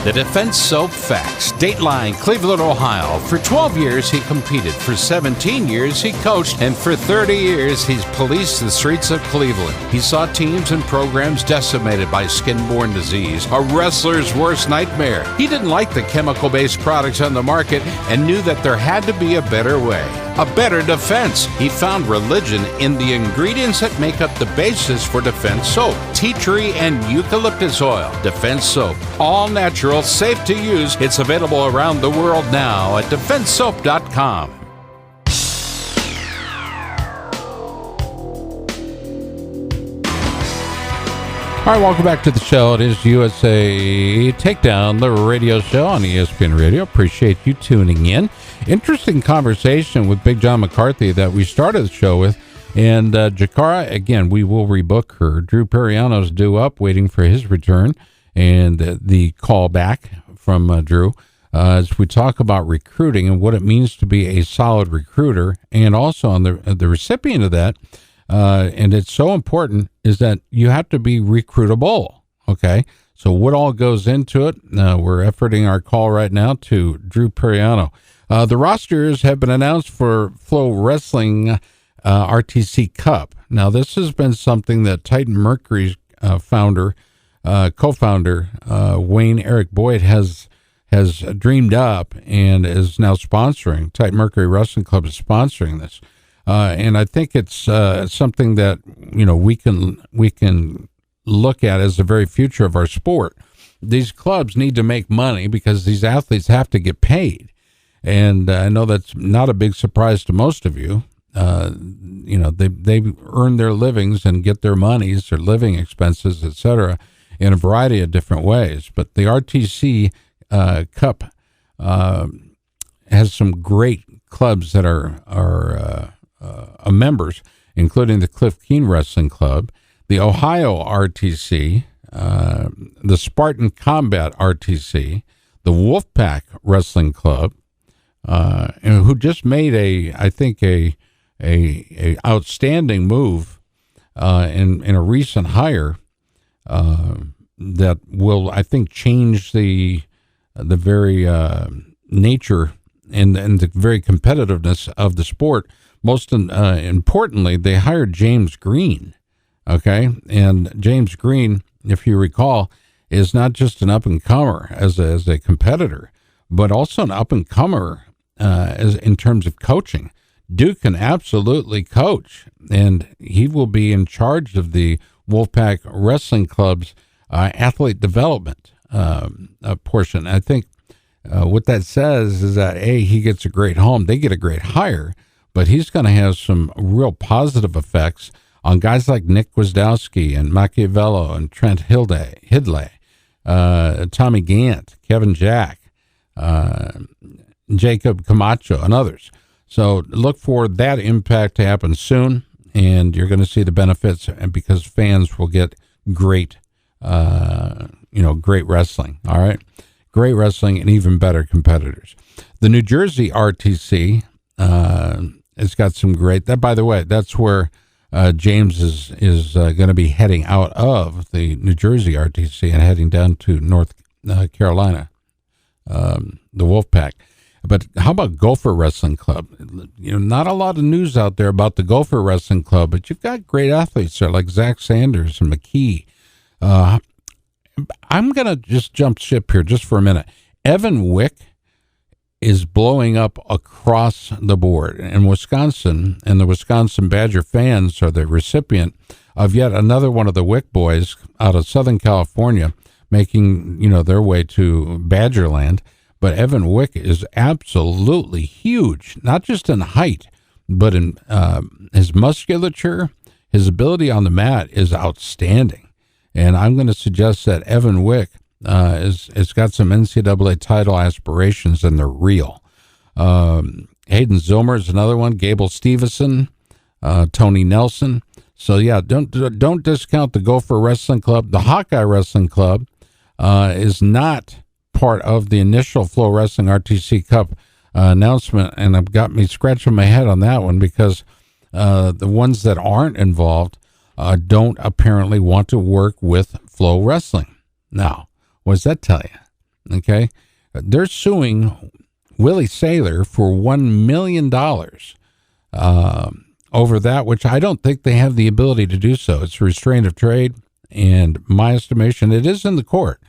The Defense Soap Facts. Dateline, Cleveland, Ohio. For 12 years, he competed. For 17 years, he coached. And for 30 years, he's policed the streets of Cleveland. He saw teams and programs decimated by skin-borne disease, a wrestler's worst nightmare. He didn't like the chemical-based products on the market and knew that there had to be a better way, a better defense. He found religion in the ingredients that make up the basis for Defense Soap: tea tree and eucalyptus oil. Defense Soap, all natural, safe to use. It's available around the world now at defensesoap.com. All right, welcome back to the show. It is USA Takedown, the radio show on ESPN Radio. Appreciate you tuning in. Interesting conversation with Big John McCarthy that we started the show with. And Jakara, again, we will rebook her. Drew Periano's due up, waiting for his return, and the call back from Drew as we talk about recruiting and what it means to be a solid recruiter, and also on the recipient of that. And it's so important is that you have to be recruitable. Okay, so what all goes into it? We're efforting our call right now to Drew Periano. The rosters have been announced for Flow Wrestling RTC Cup. Now, this has been something that Titan Mercury's co-founder Wayne Eric Boyd has dreamed up and is now sponsoring. Titan Mercury Wrestling Club is sponsoring this, and I think it's something that we can look at as the very future of our sport. These clubs need to make money because these athletes have to get paid. And I know that's not a big surprise to most of you. They earn their livings and get their monies, their living expenses, etc., in a variety of different ways. But the RTC Cup has some great clubs that are members, including the Cliff Keen Wrestling Club, the Ohio RTC, the Spartan Combat RTC, the Wolfpack Wrestling Club, and who just made a outstanding move in a recent hire that will, I think, change the very nature and the very competitiveness of the sport. Most importantly, they hired James Green. Okay, and James Green, if you recall, is not just an up and comer as a competitor, but also an up and comer as in terms of coaching. Duke can absolutely coach, and he will be in charge of the Wolfpack Wrestling Club's athlete development portion. I think What that says is that, A, he gets a great home. They get a great hire, but he's going to have some real positive effects on guys like Nick Gwiazdowski and Machiavello and Trent Hidley, Tommy Gant, Kevin Jack, Jacob Camacho, and others. So look for that impact to happen soon, and you're going to see the benefits, and because fans will get great, great wrestling. All right, great wrestling and even better competitors. The New Jersey RTC has got some great. That, by the way, that's where James is going to be heading out of the New Jersey RTC and heading down to North Carolina, the Wolfpack. But how about Gopher Wrestling Club? Not a lot of news out there about the Gopher Wrestling Club, but you've got great athletes there like Zach Sanders and McKee. I'm going to just jump ship here just for a minute. Evan Wick is blowing up across the board in Wisconsin, and the Wisconsin Badger fans are the recipient of yet another one of the Wick boys out of Southern California making, their way to Badgerland. But Evan Wick is absolutely huge, not just in height, but in his musculature. His ability on the mat is outstanding. And I'm going to suggest that Evan Wick has got some NCAA title aspirations, and they're real. Hayden Zilmer is another one. Gable Stevenson, Tony Nelson. So, yeah, don't discount the Gopher Wrestling Club. The Hawkeye Wrestling Club is not part of the initial Flow Wrestling RTC Cup announcement, and it got me scratching my head on that one because the ones that aren't involved don't apparently want to work with Flow Wrestling. Now, what does that tell you? Okay, they're suing Willie Saylor for $1 million over that, which I don't think they have the ability to do so. It's restraint of trade, and my estimation, it is in the court.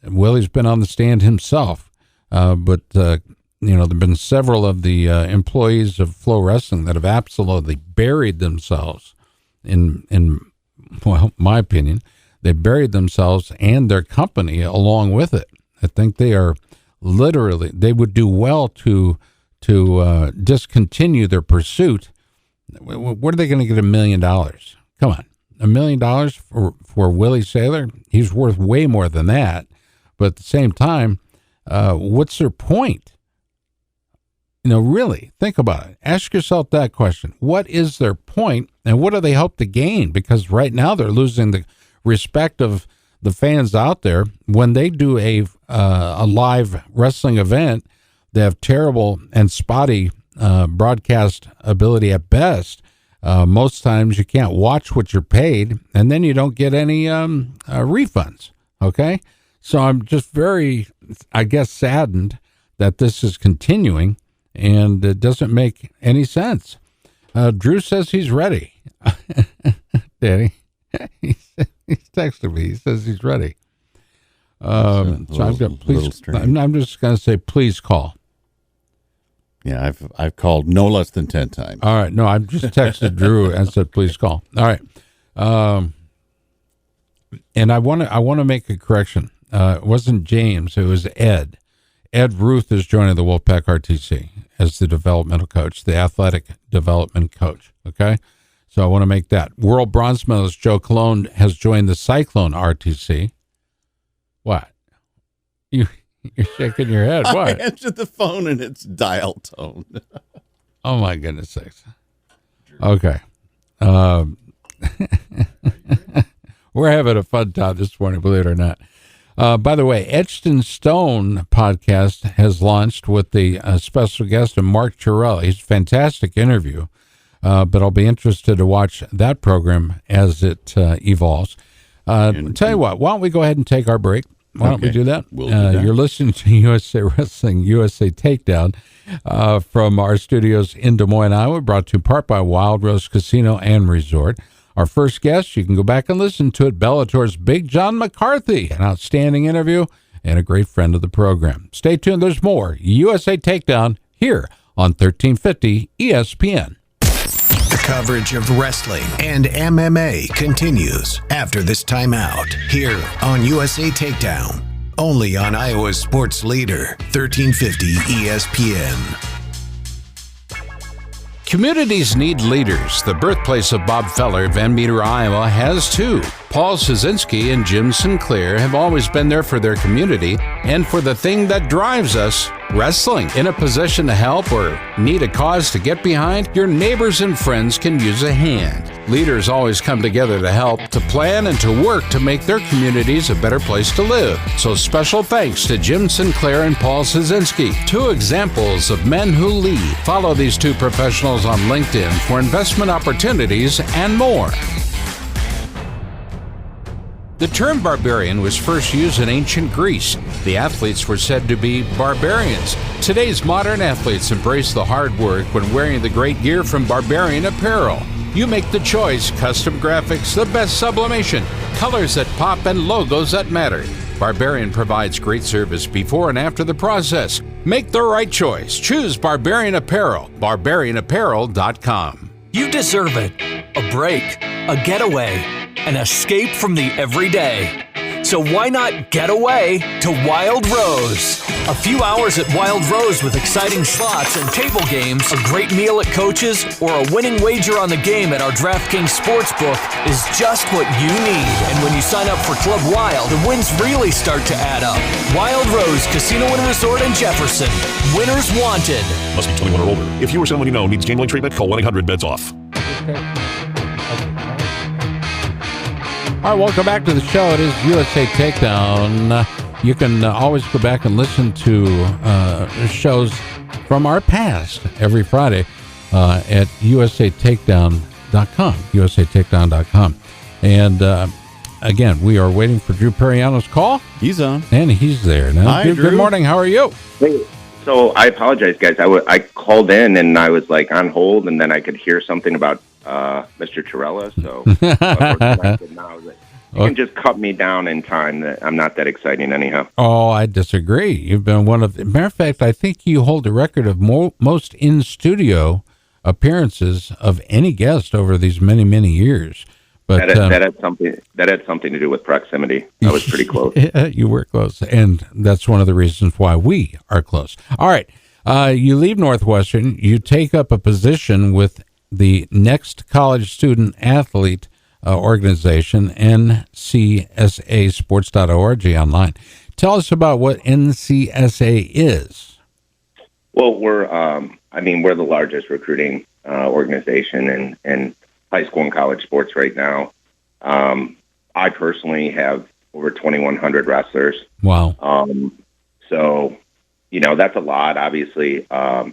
Willie's been on the stand himself, but there have been several of the employees of Flow Wrestling that have absolutely buried themselves in my opinion. They buried themselves and their company along with it. I think they are literally, they would do well to discontinue their pursuit. What are they going to get $1 million? Come on. $1 million for Willie Saylor? He's worth way more than that. But at the same time, what's their point? Really, think about it. Ask yourself that question. What is their point, and what do they hope to gain? Because right now they're losing the respect of the fans out there. When they do a live wrestling event, they have terrible and spotty broadcast ability at best. Most times you can't watch what you're paid, and then you don't get any refunds. Okay? So I'm just very, saddened that this is continuing, and it doesn't make any sense. Drew says he's ready. Danny, he's texted me. He says he's ready. So I've got, please, I'm just going to say, please call. Yeah, I've called no less than 10 times. All right. No, I've just texted Drew and said, please call. All right. And I want to make a correction. It wasn't James. It was Ed. Ed Ruth is joining the Wolfpack RTC as the developmental coach, the athletic development coach. Okay. So I want to make that. World bronze medalist Joe Colon has joined the Cyclone RTC. What? You're shaking your head. What? I answered the phone and it's dial tone. Oh my goodness sakes. Okay. We're having a fun time this morning, believe it or not. By the way, Etched in Stone podcast has launched with the special guest of Mark Chiarelli. It's a fantastic interview, but I'll be interested to watch that program as it evolves. Tell you what, why don't we go ahead and take our break? Why don't we do that? We'll do that. You're listening to USA Wrestling, USA Takedown from our studios in Des Moines, Iowa, brought to you in part by Wild Rose Casino and Resort. Our first guest, you can go back and listen to it, Bellator's Big John McCarthy, an outstanding interview and a great friend of the program. Stay tuned. There's more USA Takedown here on 1350 ESPN. The coverage of wrestling and MMA continues after this timeout here on USA Takedown. Only on Iowa's sports leader, 1350 ESPN. Communities need leaders. The birthplace of Bob Feller, Van Meter, Iowa, has too. Paul Szynski and Jim Sinclair have always been there for their community and for the thing that drives us, wrestling. In a position to help or need a cause to get behind, your neighbors and friends can use a hand. Leaders always come together to help, to plan, and to work to make their communities a better place to live. So special thanks to Jim Sinclair and Paul Szynski, two examples of men who lead. Follow these two professionals on LinkedIn for investment opportunities and more. The term barbarian was first used in ancient Greece. The athletes were said to be barbarians. Today's modern athletes embrace the hard work when wearing the great gear from Barbarian Apparel. You make the choice: custom graphics, the best sublimation, colors that pop, and logos that matter. Barbarian provides great service before and after the process. Make the right choice. Choose Barbarian Apparel. BarbarianApparel.com. You deserve it. A break, a getaway, an escape from the everyday. So why not get away to Wild Rose? A few hours at Wild Rose with exciting slots and table games, a great meal at Coach's, or a winning wager on the game at our DraftKings Sportsbook is just what you need. And when you sign up for Club Wild, the wins really start to add up. Wild Rose Casino and Resort in Jefferson. Winners wanted. Must be 21 or older. If you or someone you know needs gambling treatment, call 1-800-BETS-OFF. All right, welcome back to the show. It is USA Takedown. You can always go back and listen to shows from our past every Friday at usatakedown.com, usatakedown.com. And again, we are waiting for Drew Periano's call. He's on. And he's there now. Hi, Drew. Good morning. How are you? Hey, so I apologize, guys. I called in and I was like on hold, and then I could hear something about Mr. Torella. So now you can just cut me down in time. That I'm not that exciting anyhow. Oh, I disagree. You've been one of the... Matter of fact, I think you hold the record of most in-studio appearances of any guest over these many, many years. But that had something to do with proximity. I was pretty close. You were close, and that's one of the reasons why we are close. All right, you leave Northwestern. You take up a position with the Next College Student Athlete organization, NCSAsports.org online. Tell us about what NCSA is. Well, we're the largest recruiting organization in high school and college sports right now. I personally have over 2,100 wrestlers. Wow. So, that's a lot. Obviously, last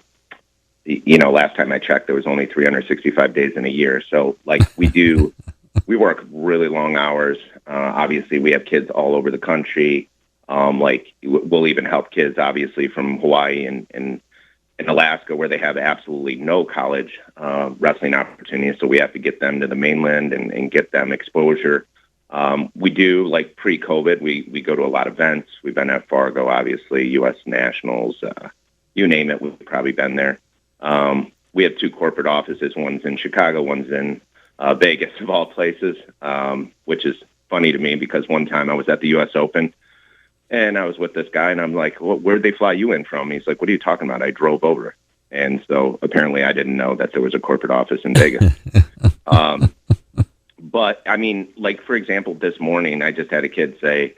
time I checked, there was only 365 days in a year. So, we work really long hours. Obviously, we have kids all over the country. We'll even help kids, obviously, from Hawaii and Alaska, where they have absolutely no college wrestling opportunities. So we have to get them to the mainland and get them exposure. We do, pre-COVID, we go to a lot of events. We've been at Fargo, obviously, U.S. Nationals, you name it, we've probably been there. We have two corporate offices. One's in Chicago, one's in Vegas, of all places, which is funny to me because one time I was at the U.S. Open, and I was with this guy, and I'm like, where'd they fly you in from? He's like, what are you talking about? I drove over. And so apparently I didn't know that there was a corporate office in Vegas. But, for example, this morning I just had a kid say,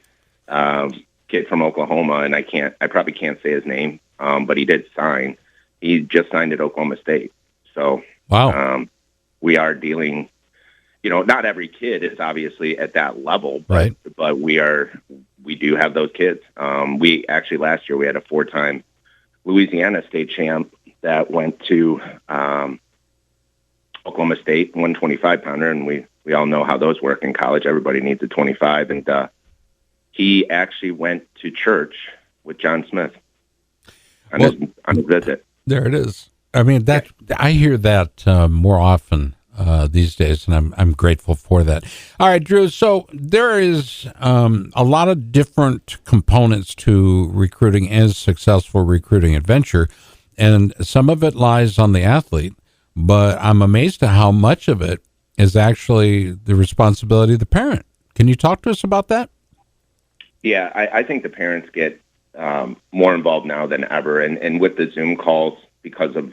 kid from Oklahoma, and I probably can't say his name, but he did sign. He just signed at Oklahoma State. So wow. We are dealing, not every kid is obviously at that level, right? But we do have those kids. We actually last year we had a 4-time Louisiana state champ that went to Oklahoma State, 125-pounder, and we all know how those work in college. Everybody needs a 25, and he actually went to church with John Smith on his visit. There it is. I hear that more often these days, and I'm grateful for that. All right, Drew, so there is a lot of different components to recruiting as successful recruiting adventure, and some of it lies on the athlete, but I'm amazed at how much of it is actually the responsibility of the parent. Can you talk to us about that? Yeah, I think the parents get more involved now than ever, and with the Zoom calls because of,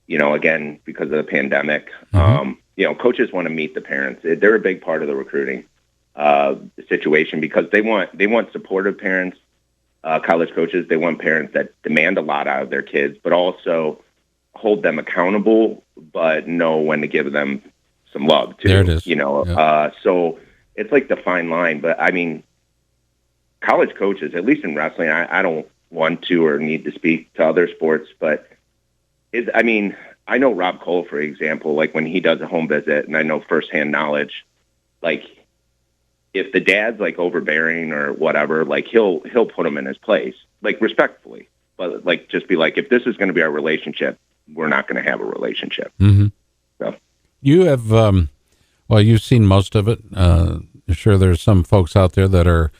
again, because of the pandemic, coaches want to meet the parents. They're a big part of the recruiting situation because they want supportive parents, college coaches. They want parents that demand a lot out of their kids, but also hold them accountable, but know when to give them some love too. There it is. So it's like the fine line. But I mean, college coaches, at least in wrestling, I don't want to or need to speak to other sports, but I know Rob Cole, for example, like when he does a home visit, and I know firsthand knowledge, like if the dad's like overbearing or whatever, like he'll put him in his place, like respectfully, but like just be like, if this is going to be our relationship, we're not going to have a relationship. Mm-hmm. So you have, you've seen most of it. Sure, there's some folks out there that are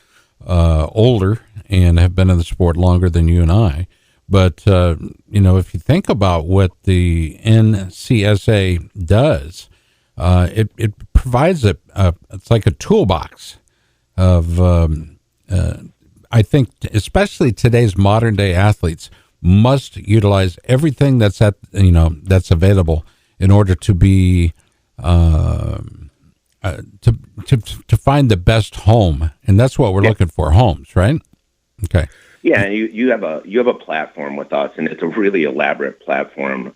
older and have been in the sport longer than you and I. But, if you think about what the NCSA does, it provides it's like a toolbox of, I think, especially today's modern day athletes must utilize everything that's that's available in order to be, to find the best home. And that's what we're looking for, homes, right? Okay. Yeah, and you have a platform with us, and it's a really elaborate platform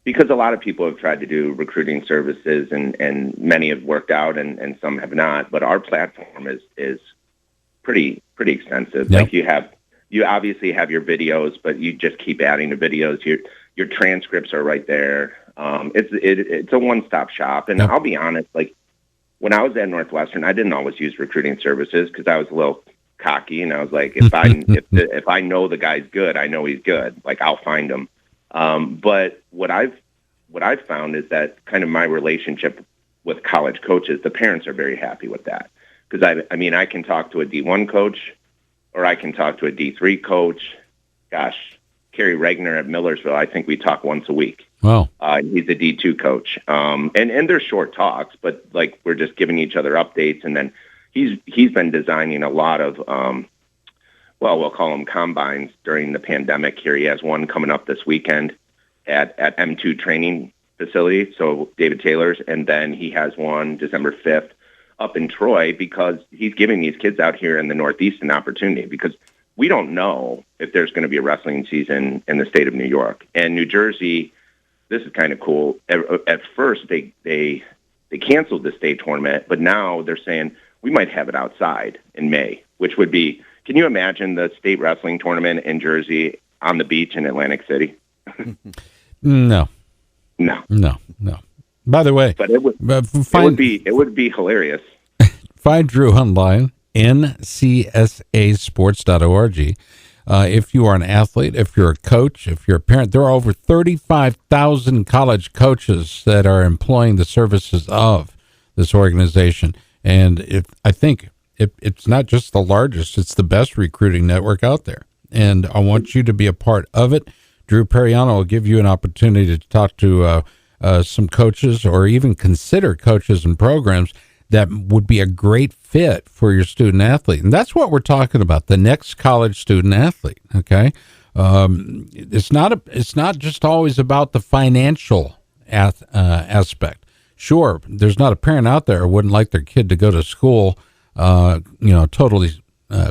because a lot of people have tried to do recruiting services, and many have worked out, and some have not. But our platform is pretty extensive. Yep. Like you obviously have your videos, but you just keep adding the videos. Your transcripts are right there. It's a one-stop shop, and I'll be honest, like when I was at Northwestern, I didn't always use recruiting services because I was a little cocky, and I was like, if I know the guy's good, I know he's good. Like I'll find him. But what I've found is that kind of my relationship with college coaches, the parents are very happy with that because I can talk to a D1 coach, or I can talk to a D3 coach. Gosh, Kerry Regner at Millersville, I think we talk once a week. Wow. He's a D2 coach, and they're short talks, but like we're just giving each other updates, and then. He's been designing a lot of, we'll call them combines during the pandemic. Here he has one coming up this weekend at M2 training facility, so David Taylor's, and then he has one December 5th up in Troy because he's giving these kids out here in the Northeast an opportunity because we don't know if there's going to be a wrestling season in the state of New York. And New Jersey, this is kind of cool. At first, they canceled the state tournament, but now they're saying, we might have it outside in May, which would be, can you imagine the state wrestling tournament in Jersey on the beach in Atlantic City? No. By the way, but it would be hilarious. Find Drew online, ncsasports.org. If you are an athlete, if you're a coach, if you're a parent, there are over 35,000 college coaches that are employing the services of this organization. And I think it's not just the largest, it's the best recruiting network out there. And I want you to be a part of it. Drew Periano will give you an opportunity to talk to some coaches or even consider coaches and programs that would be a great fit for your student athlete. And that's what we're talking about, the next college student athlete, okay? It's not just always about the financial aspect. Sure, there's not a parent out there who wouldn't like their kid to go to school, totally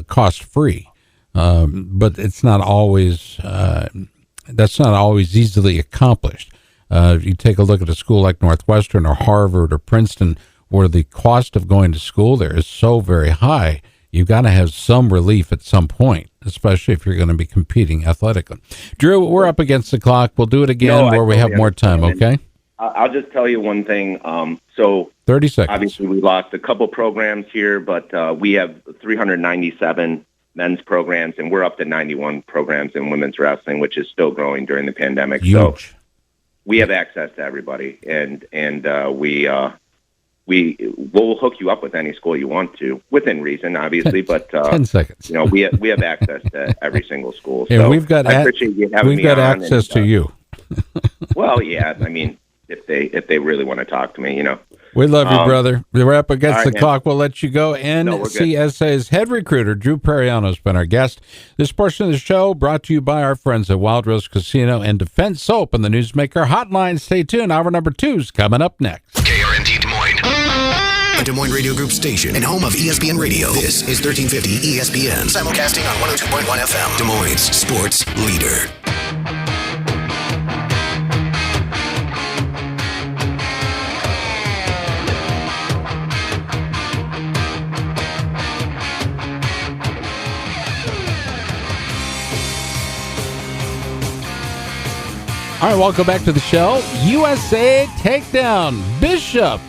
cost-free. But it's not always, that's not always easily accomplished. You take a look at a school like Northwestern or Harvard or Princeton, where the cost of going to school there is so very high, you've got to have some relief at some point, especially if you're going to be competing athletically. Drew, we're up against the clock. We'll do it again where we have more time, okay? I'll just tell you one thing. So 30 seconds. Obviously, we lost a couple programs here, but we have 397 men's programs, and we're up to 91 programs in women's wrestling, which is still growing during the pandemic. Huge. So we have access to everybody, and we'll hook you up with any school you want to, within reason, obviously. 10 seconds. We have access to every single school. And so we've got I appreciate you having me on, access to you. Well, yeah. I mean, if they really want to talk to me, We love you, brother. We're up against the clock. We'll let you go. NCSA's head recruiter, Drew Periano, has been our guest. This portion of the show brought to you by our friends at Wild Rose Casino and Defense Soap and the Newsmaker Hotline. Stay tuned. Hour number 2 is coming up next. KRNT Des Moines. A Des Moines Radio Group station and home of ESPN Radio. This is 1350 ESPN. Simulcasting on 102.1 FM. Des Moines sports leader. All right, welcome back to the show. USA Takedown. Bishop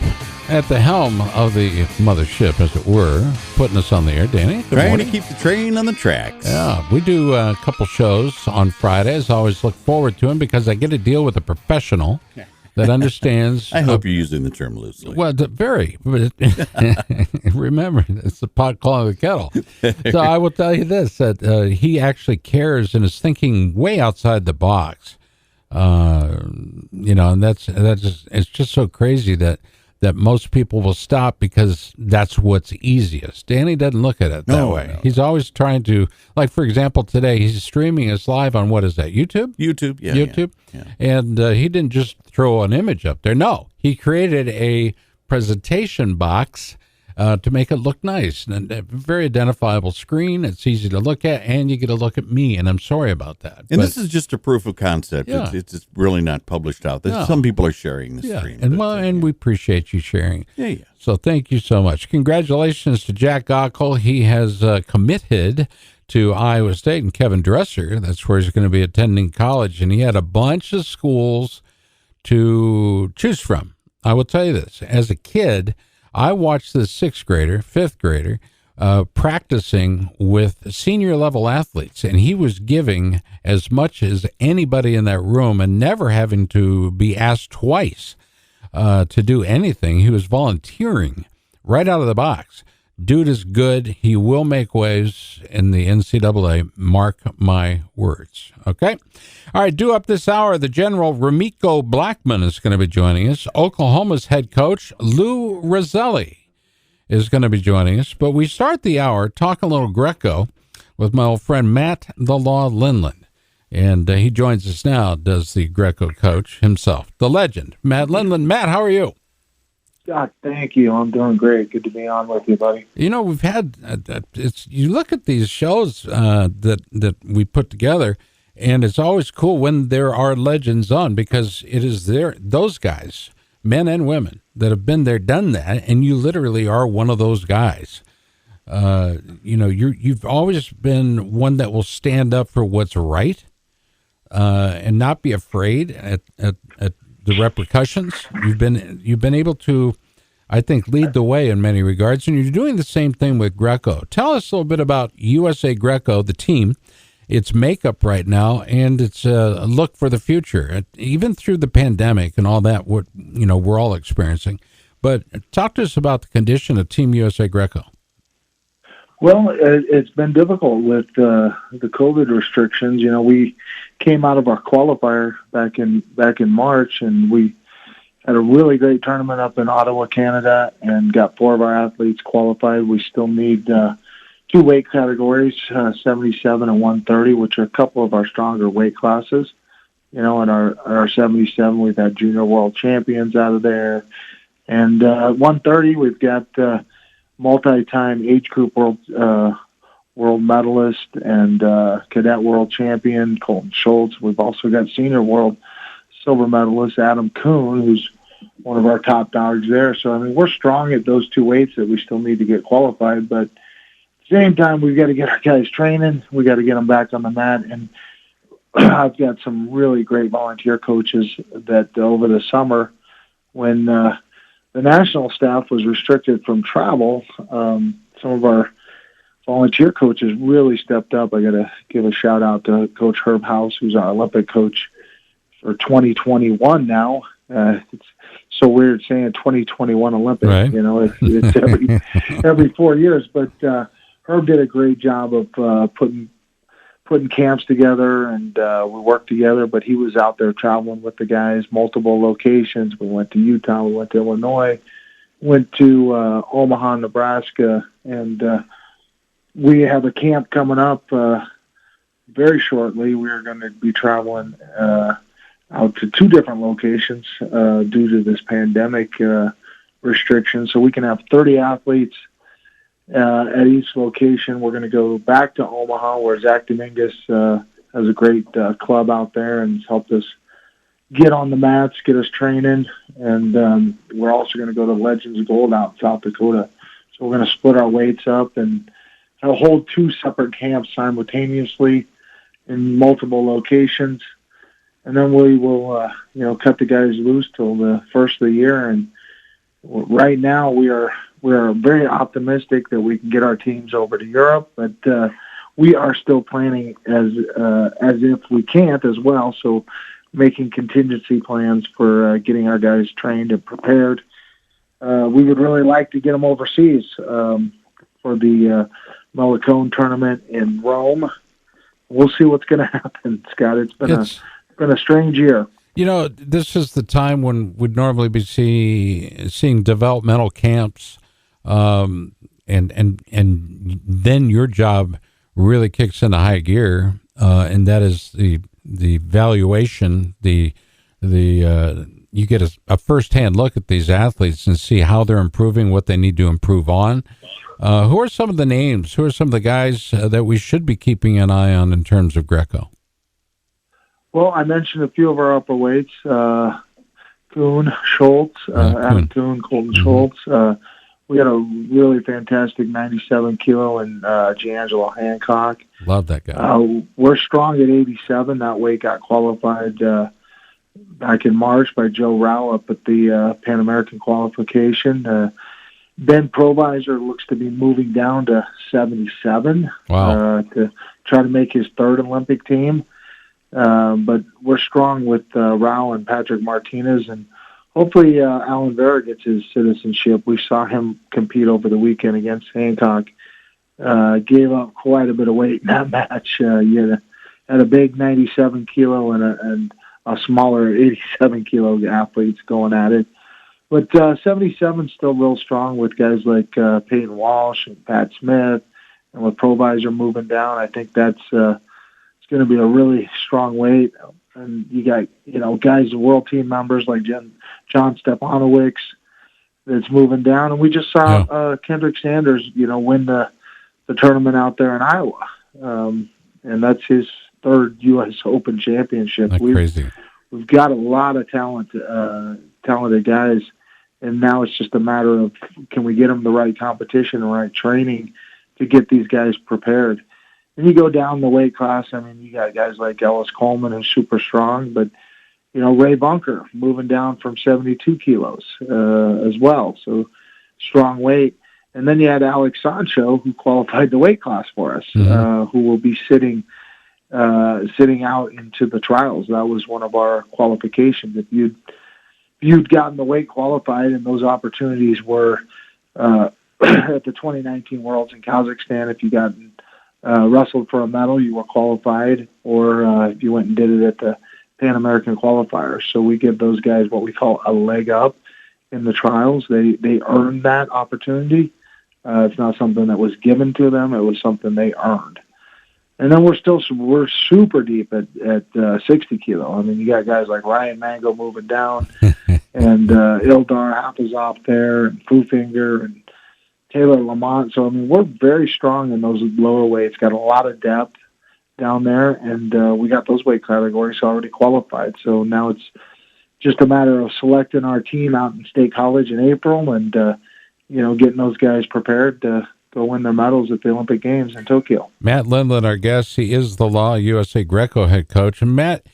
at the helm of the mothership, as it were, putting us on the air. Danny, trying to keep the train on the tracks. Yeah, we do a couple shows on Fridays. I always look forward to them because I get to deal with a professional that understands. I hope you're using the term loosely. Well, very. Remember, it's the pot calling the kettle. So I will tell you this, that he actually cares and is thinking way outside the box. And it's just so crazy that most people will stop because that's what's easiest. Danny doesn't look at it that way. No. He's always trying to, like, for example, today he's streaming us live on, what is that, YouTube? YouTube, yeah. YouTube. Yeah. And he didn't just throw an image up there. No, he created a presentation box to make it look nice. And a very identifiable screen. It's easy to look at, and you get to look at me, and I'm sorry about that. And this is just a proof of concept. Yeah. It's really not published out. Some people are sharing the screen. And we appreciate you sharing. Yeah. So thank you so much. Congratulations to Jack Gockel. He has committed to Iowa State, and Kevin Dresser, that's where he's going to be attending college, and he had a bunch of schools to choose from. I will tell you this. As a kid, I watched this fifth grader, practicing with senior level athletes, and he was giving as much as anybody in that room and never having to be asked twice to do anything. He was volunteering right out of the box. Dude is good. He will make waves in the NCAA. Mark my words. Okay? All right, due up this hour, the General Ramiko Blackman is going to be joining us. Oklahoma's head coach, Lou Rosselli, is going to be joining us. But we start the hour talking a little Greco with my old friend Matt the Law Lindland. And he joins us now, does the Greco coach himself, the legend, Matt Lindland. Matt, how are you? God, thank you. I'm doing great. Good to be on with you, buddy. You know, we've had you look at these shows that we put together, and it's always cool when there are legends on, because it is those guys, men and women, that have been there, done that, and you literally are one of those guys. You've always been one that will stand up for what's right, and not be afraid at the repercussions. You've been able to, I think, lead the way in many regards, and you're doing the same thing with Greco. Tell us a little bit about USA Greco, the team, its makeup right now, and its look for the future, even through the pandemic and all that. What we're all experiencing. But talk to us about the condition of Team USA Greco. Well, it's been difficult with the COVID restrictions. You know, we came out of our qualifier back in March, and we had a really great tournament up in Ottawa, Canada, and got 4 of our athletes qualified. We still need 2 weight categories, 77 and 130, which are a couple of our stronger weight classes. You know, in our 77, we've had junior world champions out of there, and 130, we've got multi-time age group world medalist and cadet world champion Colton Schultz. We've also got senior world silver medalist Adam Kuhn, who's one of our top dogs there. So, I mean, we're strong at those 2 weights that we still need to get qualified, but at the same time, we've got to get our guys training. We got to get them back on the mat, and I've got some really great volunteer coaches that over the summer, when the national staff was restricted from travel, some of our volunteer coaches really stepped up. I got to give a shout out to Coach Herb House, who's our Olympic coach for 2021 now. It's so weird saying 2021 Olympics. Right. You know, it's every 4 years. But Herb did a great job of putting camps together, and we worked together. But he was out there traveling with the guys, multiple locations. We went to Utah, we went to Illinois, went to Omaha, Nebraska, and we have a camp coming up very shortly. We're going to be traveling out to 2 different locations due to this pandemic restriction. So we can have 30 athletes at each location. We're going to go back to Omaha, where Zach Dominguez has a great club out there and has helped us get on the mats, get us training. And we're also going to go to Legends Gold out in South Dakota. So we're going to split our weights up and hold 2 separate camps simultaneously in multiple locations. And then we will, cut the guys loose till the first of the year. And right now we are very optimistic that we can get our teams over to Europe, but we are still planning as if we can't as well. So making contingency plans for getting our guys trained and prepared. We would really like to get them overseas for the Melicone tournament in Rome. We'll see what's going to happen, Scott. It's been a strange year. This is the time when we'd normally be seeing developmental camps, and then your job really kicks into high gear, and that is the valuation. You get a firsthand look at these athletes and see how they're improving, what they need to improve on. Who are some of the names? Who are some of the guys that we should be keeping an eye on in terms of Greco? Well, I mentioned a few of our upper weights, Kuhn, Schultz, Adam Kuhn, Colton Schultz. We got a really fantastic 97 kilo in D'Angelo Hancock. Love that guy. We're strong at 87. That weight got qualified back in March by Joe Rao up at the Pan American qualification. Ben Provisor looks to be moving down to 77 to try to make his 3rd Olympic team. But we're strong with Rao and Patrick Martinez, and hopefully Alan Vera gets his citizenship. We saw him compete over the weekend against Hancock. Gave up quite a bit of weight in that match. He had a big 97 kilo and a smaller 87 kilo athletes going at it. But 77 is still real strong with guys like Peyton Walsh and Pat Smith, and with Provisor moving down. I think that's it's going to be a really strong weight. And you got, guys, world team members like John Stepanowicz that's moving down. And we just saw Kendrick Sanders, win the tournament out there in Iowa. And that's his 3rd U.S. Open championship. That's crazy. We've got a lot of talented guys. And now it's just a matter of, can we get them the right competition, the right training to get these guys prepared? And you go down the weight class. I mean, you got guys like Ellis Coleman, who's super strong, but, Ray Bunker moving down from 72 kilos as well. So strong weight. And then you had Alex Sancho, who qualified the weight class for us, who will be sitting out into the trials. That was one of our qualifications. If you'd gotten the weight qualified, and those opportunities were at the 2019 Worlds in Kazakhstan, if you got wrestled for a medal, you were qualified, or if you went and did it at the Pan American qualifiers. So we give those guys what we call a leg up in the trials. They earned that opportunity. It's not something that was given to them. It was something they earned. And then we're super deep at 60 kilo. I mean, you got guys like Ryan Mango moving down, and Ildar Hafizov there, and Fufinger, and Taylor Lamont. So, I mean, we're very strong in those lower weights. Got a lot of depth down there, and we got those weight categories already qualified. So now it's just a matter of selecting our team out in State College in April and, getting those guys prepared to go win their medals at the Olympic Games in Tokyo. Matt Lindland, our guest, he is the Law USA Greco head coach. And Matt,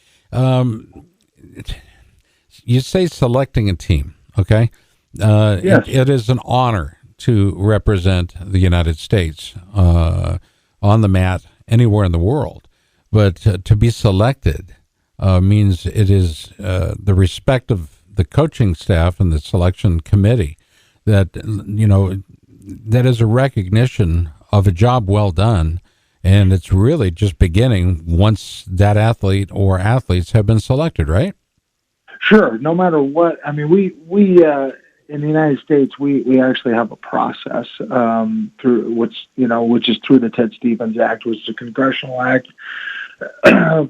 you say selecting a team, okay? Yes. It is an honor to represent the United States on the mat anywhere in the world. But to be selected means it is the respect of the coaching staff and the selection committee that, that is a recognition of a job well done. And it's really just beginning once that athlete or athletes have been selected, right? Sure. No matter what, I mean, we in the United States, we actually have a process through which is through the Ted Stevens Act, which is a congressional act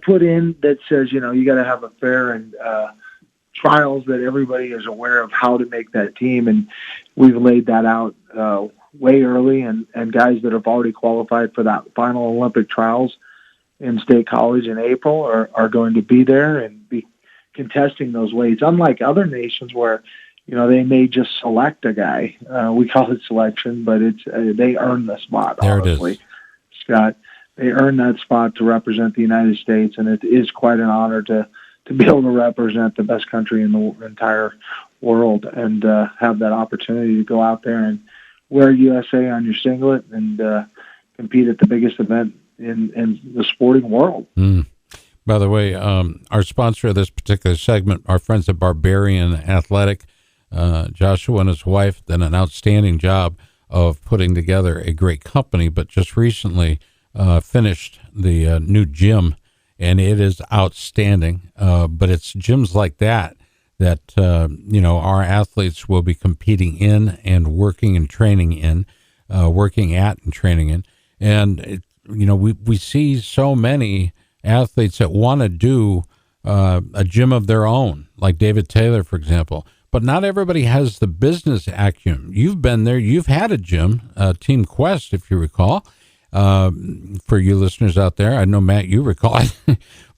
put in that says, you got to have a fair and trials that everybody is aware of how to make that team. And we've laid that out way early, and guys that have already qualified for that final Olympic trials in State College in April are going to be there and be contesting those weights. Unlike other nations where, they may just select a guy. We call it selection, but it's they earn the spot, there honestly. It is. Scott, they earn that spot to represent the United States, and it is quite an honor to be able to represent the best country in the entire world and have that opportunity to go out there and wear USA on your singlet and compete at the biggest event in the sporting world. By the way, our sponsor of this particular segment, our friends at Barbarian Athletic, Joshua and his wife did an outstanding job of putting together a great company, but just recently finished the new gym, and it is outstanding. But it's gyms like that our athletes will be competing in and working and training in, working at and training in. And, we see so many athletes that want to do a gym of their own, like David Taylor, for example. But not everybody has the business acumen. You've been there. You've had a gym, Team Quest, if you recall. For you listeners out there, I know, Matt, you recall it.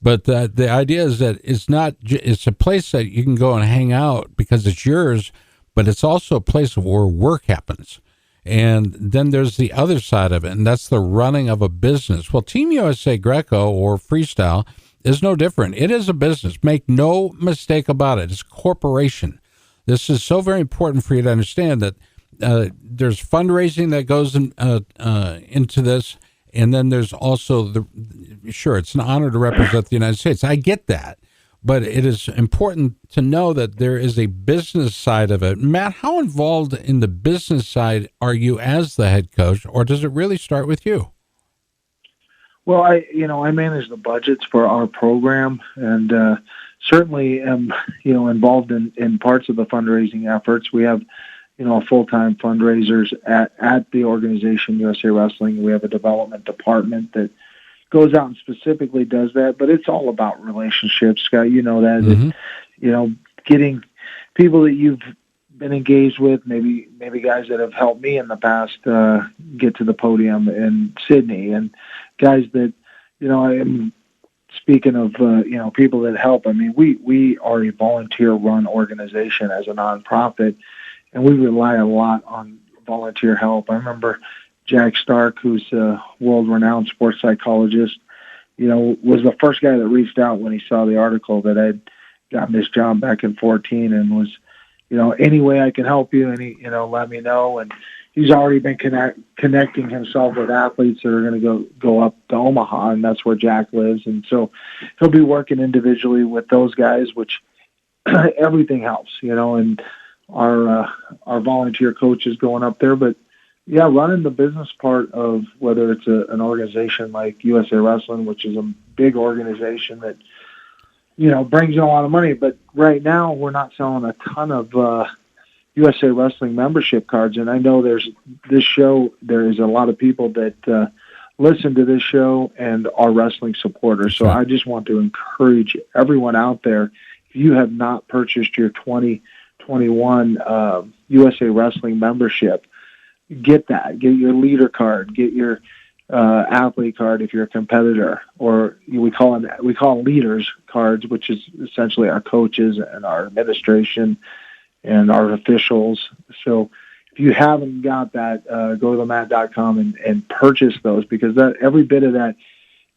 But the idea is that it's a place that you can go and hang out because it's yours, but it's also a place where work happens. And then there's the other side of it, and that's the running of a business. Well, Team USA Greco or Freestyle is no different. It is a business. Make no mistake about it. It's a corporation. This is so very important for you to understand that there's fundraising that goes into this, and then there's also it's an honor to represent the United States. I get that, but it is important to know that there is a business side of it. Matt, how involved in the business side are you as the head coach, or does it really start with you? Well, I manage the budgets for our program, and certainly am, involved in parts of the fundraising efforts. We have, full-time fundraisers at the organization, USA Wrestling. We have a development department that goes out and specifically does that, but it's all about relationships, Scott. You know that, Mm-hmm. Getting people that you've been engaged with, maybe guys that have helped me in the past get to the podium in Sydney, and guys that, I am speaking of, people that help. I mean, we are a volunteer-run organization as a nonprofit, and we rely a lot on volunteer help. I remember Jack Stark, who's a world-renowned sports psychologist, was the first guy that reached out when he saw the article that I'd gotten this job back in 2014, and was, any way I can help you, and he, let me know. And he's already been connecting himself with athletes that are going to go up to Omaha, and that's where Jack lives. And so he'll be working individually with those guys, which everything helps, and our volunteer coaches going up there. But yeah, running the business part of whether it's an organization like USA Wrestling, which is a big organization that, brings in a lot of money. But right now we're not selling a ton of USA Wrestling membership cards. And I know there is a lot of people that listen to this show and are wrestling supporters. So I just want to encourage everyone out there, if you have not purchased your 2021 USA Wrestling membership, get that. Get your leader card. Get your athlete card if you're a competitor, or we call them leaders cards, which is essentially our coaches and our administration and our officials. So if you haven't got that, go to themat.com and purchase those, because that every bit of that,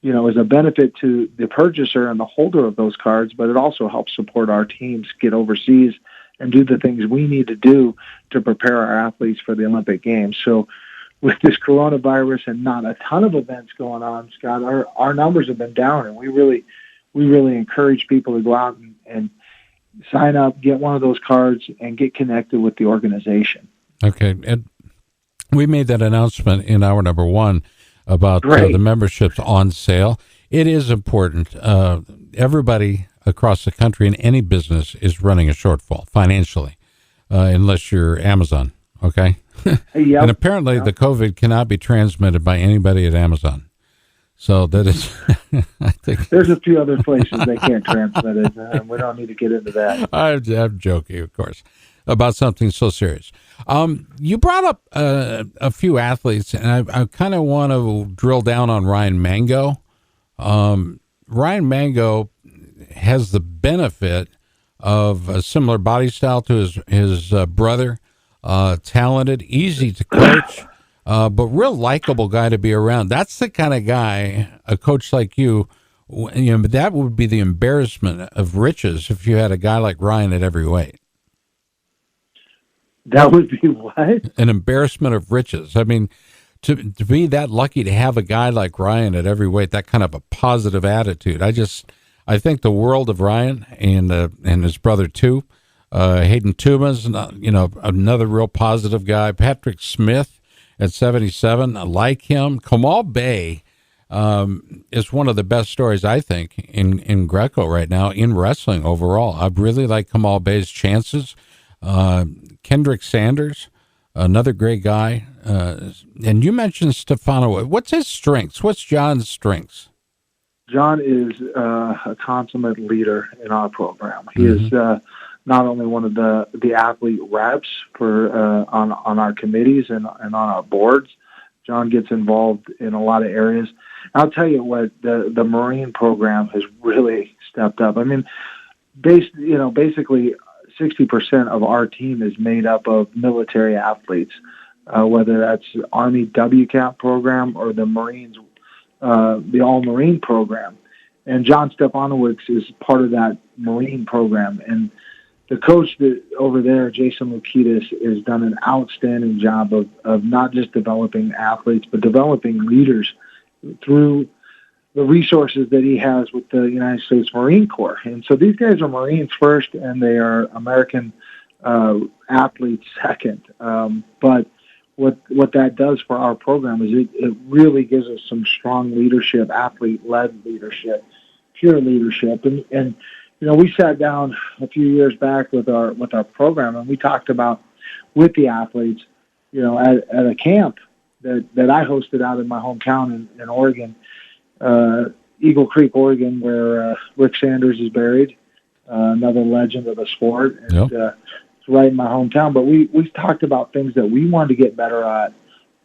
is a benefit to the purchaser and the holder of those cards, but it also helps support our teams get overseas and do the things we need to do to prepare our athletes for the Olympic Games. So with this coronavirus and not a ton of events going on, Scott, our numbers have been down, and we really encourage people to go out and sign up, get one of those cards, and get connected with the organization. Okay. And we made that announcement in hour number one about the memberships on sale. It is important. Everybody across the country in any business is running a shortfall financially. unless you're Amazon. Okay. Yep. And apparently the COVID cannot be transmitted by anybody at Amazon. So that is, I think there's a few other places they can't transmit it, and we don't need to get into that. I'm joking, of course, about something so serious. You brought up a few athletes, and I kind of want to drill down on Ryan Mango. Ryan Mango has the benefit of a similar body style to his brother, talented, easy to coach, but real likable guy to be around. That's the kind of guy, a coach like you know, that would be the embarrassment of riches if you had a guy like Ryan at every weight. That would be what? An embarrassment of riches. I mean, to be that lucky to have a guy like Ryan at every weight, that kind of a positive attitude. I think the world of Ryan and his brother too. Hayden Tuma's, you know, another real positive guy. Patrick Smith at 77, I like him. Kamal Bay is one of the best stories, I think, in Greco right now, in wrestling overall. I really like Kamal Bay's chances. Kendrick Sanders, another great guy. And you mentioned Stefano. What's his strengths? What's John's strengths? John is a consummate leader in our program. He is not only one of the athlete reps for on our committees and on our boards. John gets involved in a lot of areas. I'll tell you what, the Marine program has really stepped up. I mean, basically 60% of our team is made up of military athletes, whether that's Army WCAP program or the Marines, the All-Marine program. And John Stefanowicz is part of that Marine program. And the coach over there, Jason Lukitas, has done an outstanding job of not just developing athletes, but developing leaders through the resources that he has with the United States Marine Corps. And so these guys are Marines first, and they are American athletes second. But what that does for our program is it really gives us some strong leadership, athlete-led leadership, pure leadership. And you know, we sat down a few years back with our program, and we talked about with the athletes, you know, at a camp that I hosted out in my hometown in Oregon, Eagle Creek, Oregon, where Rick Sanders is buried, another legend of the sport. And it's right in my hometown. But we talked about things that we wanted to get better at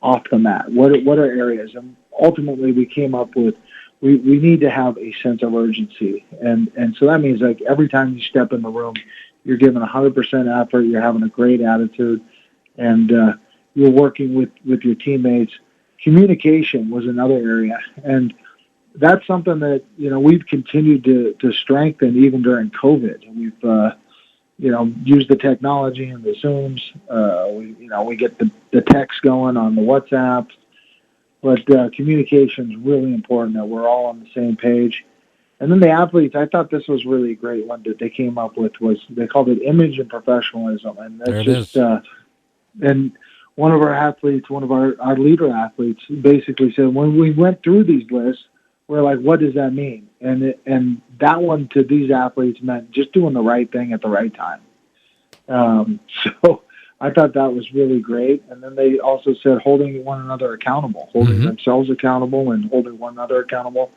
off the mat. What are areas? And ultimately we came up with we need to have a sense of urgency. And so that means, like, every time you step in the room, you're giving 100% effort, you're having a great attitude, and you're working with your teammates. Communication was another area. And that's something that, you know, we've continued to strengthen even during COVID. We've, you know, used the technology and the Zooms. We get the text going on the WhatsApp. But communication is really important, that we're all on the same page. And then the athletes, I thought this was really a great one that they came up with, was they called it image and professionalism. And that's just, and one of our athletes, one of our leader athletes basically said, when we went through these lists, we're like, what does that mean? And that one to these athletes meant just doing the right thing at the right time. So I thought that was really great. And then they also said holding one another accountable, holding themselves accountable and holding one another accountable.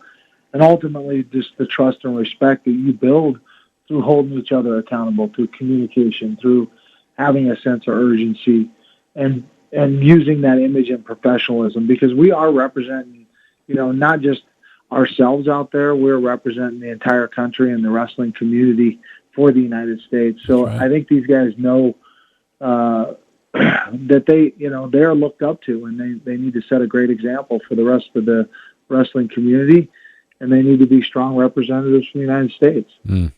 And ultimately just the trust and respect that you build through holding each other accountable, through communication, through having a sense of urgency, and using that image and professionalism, because we are representing, you know, not just ourselves out there, we're representing the entire country and the wrestling community for the United States. So I think these guys know that they, you know, they're looked up to, and they need to set a great example for the rest of the wrestling community, and they need to be strong representatives from the United States. And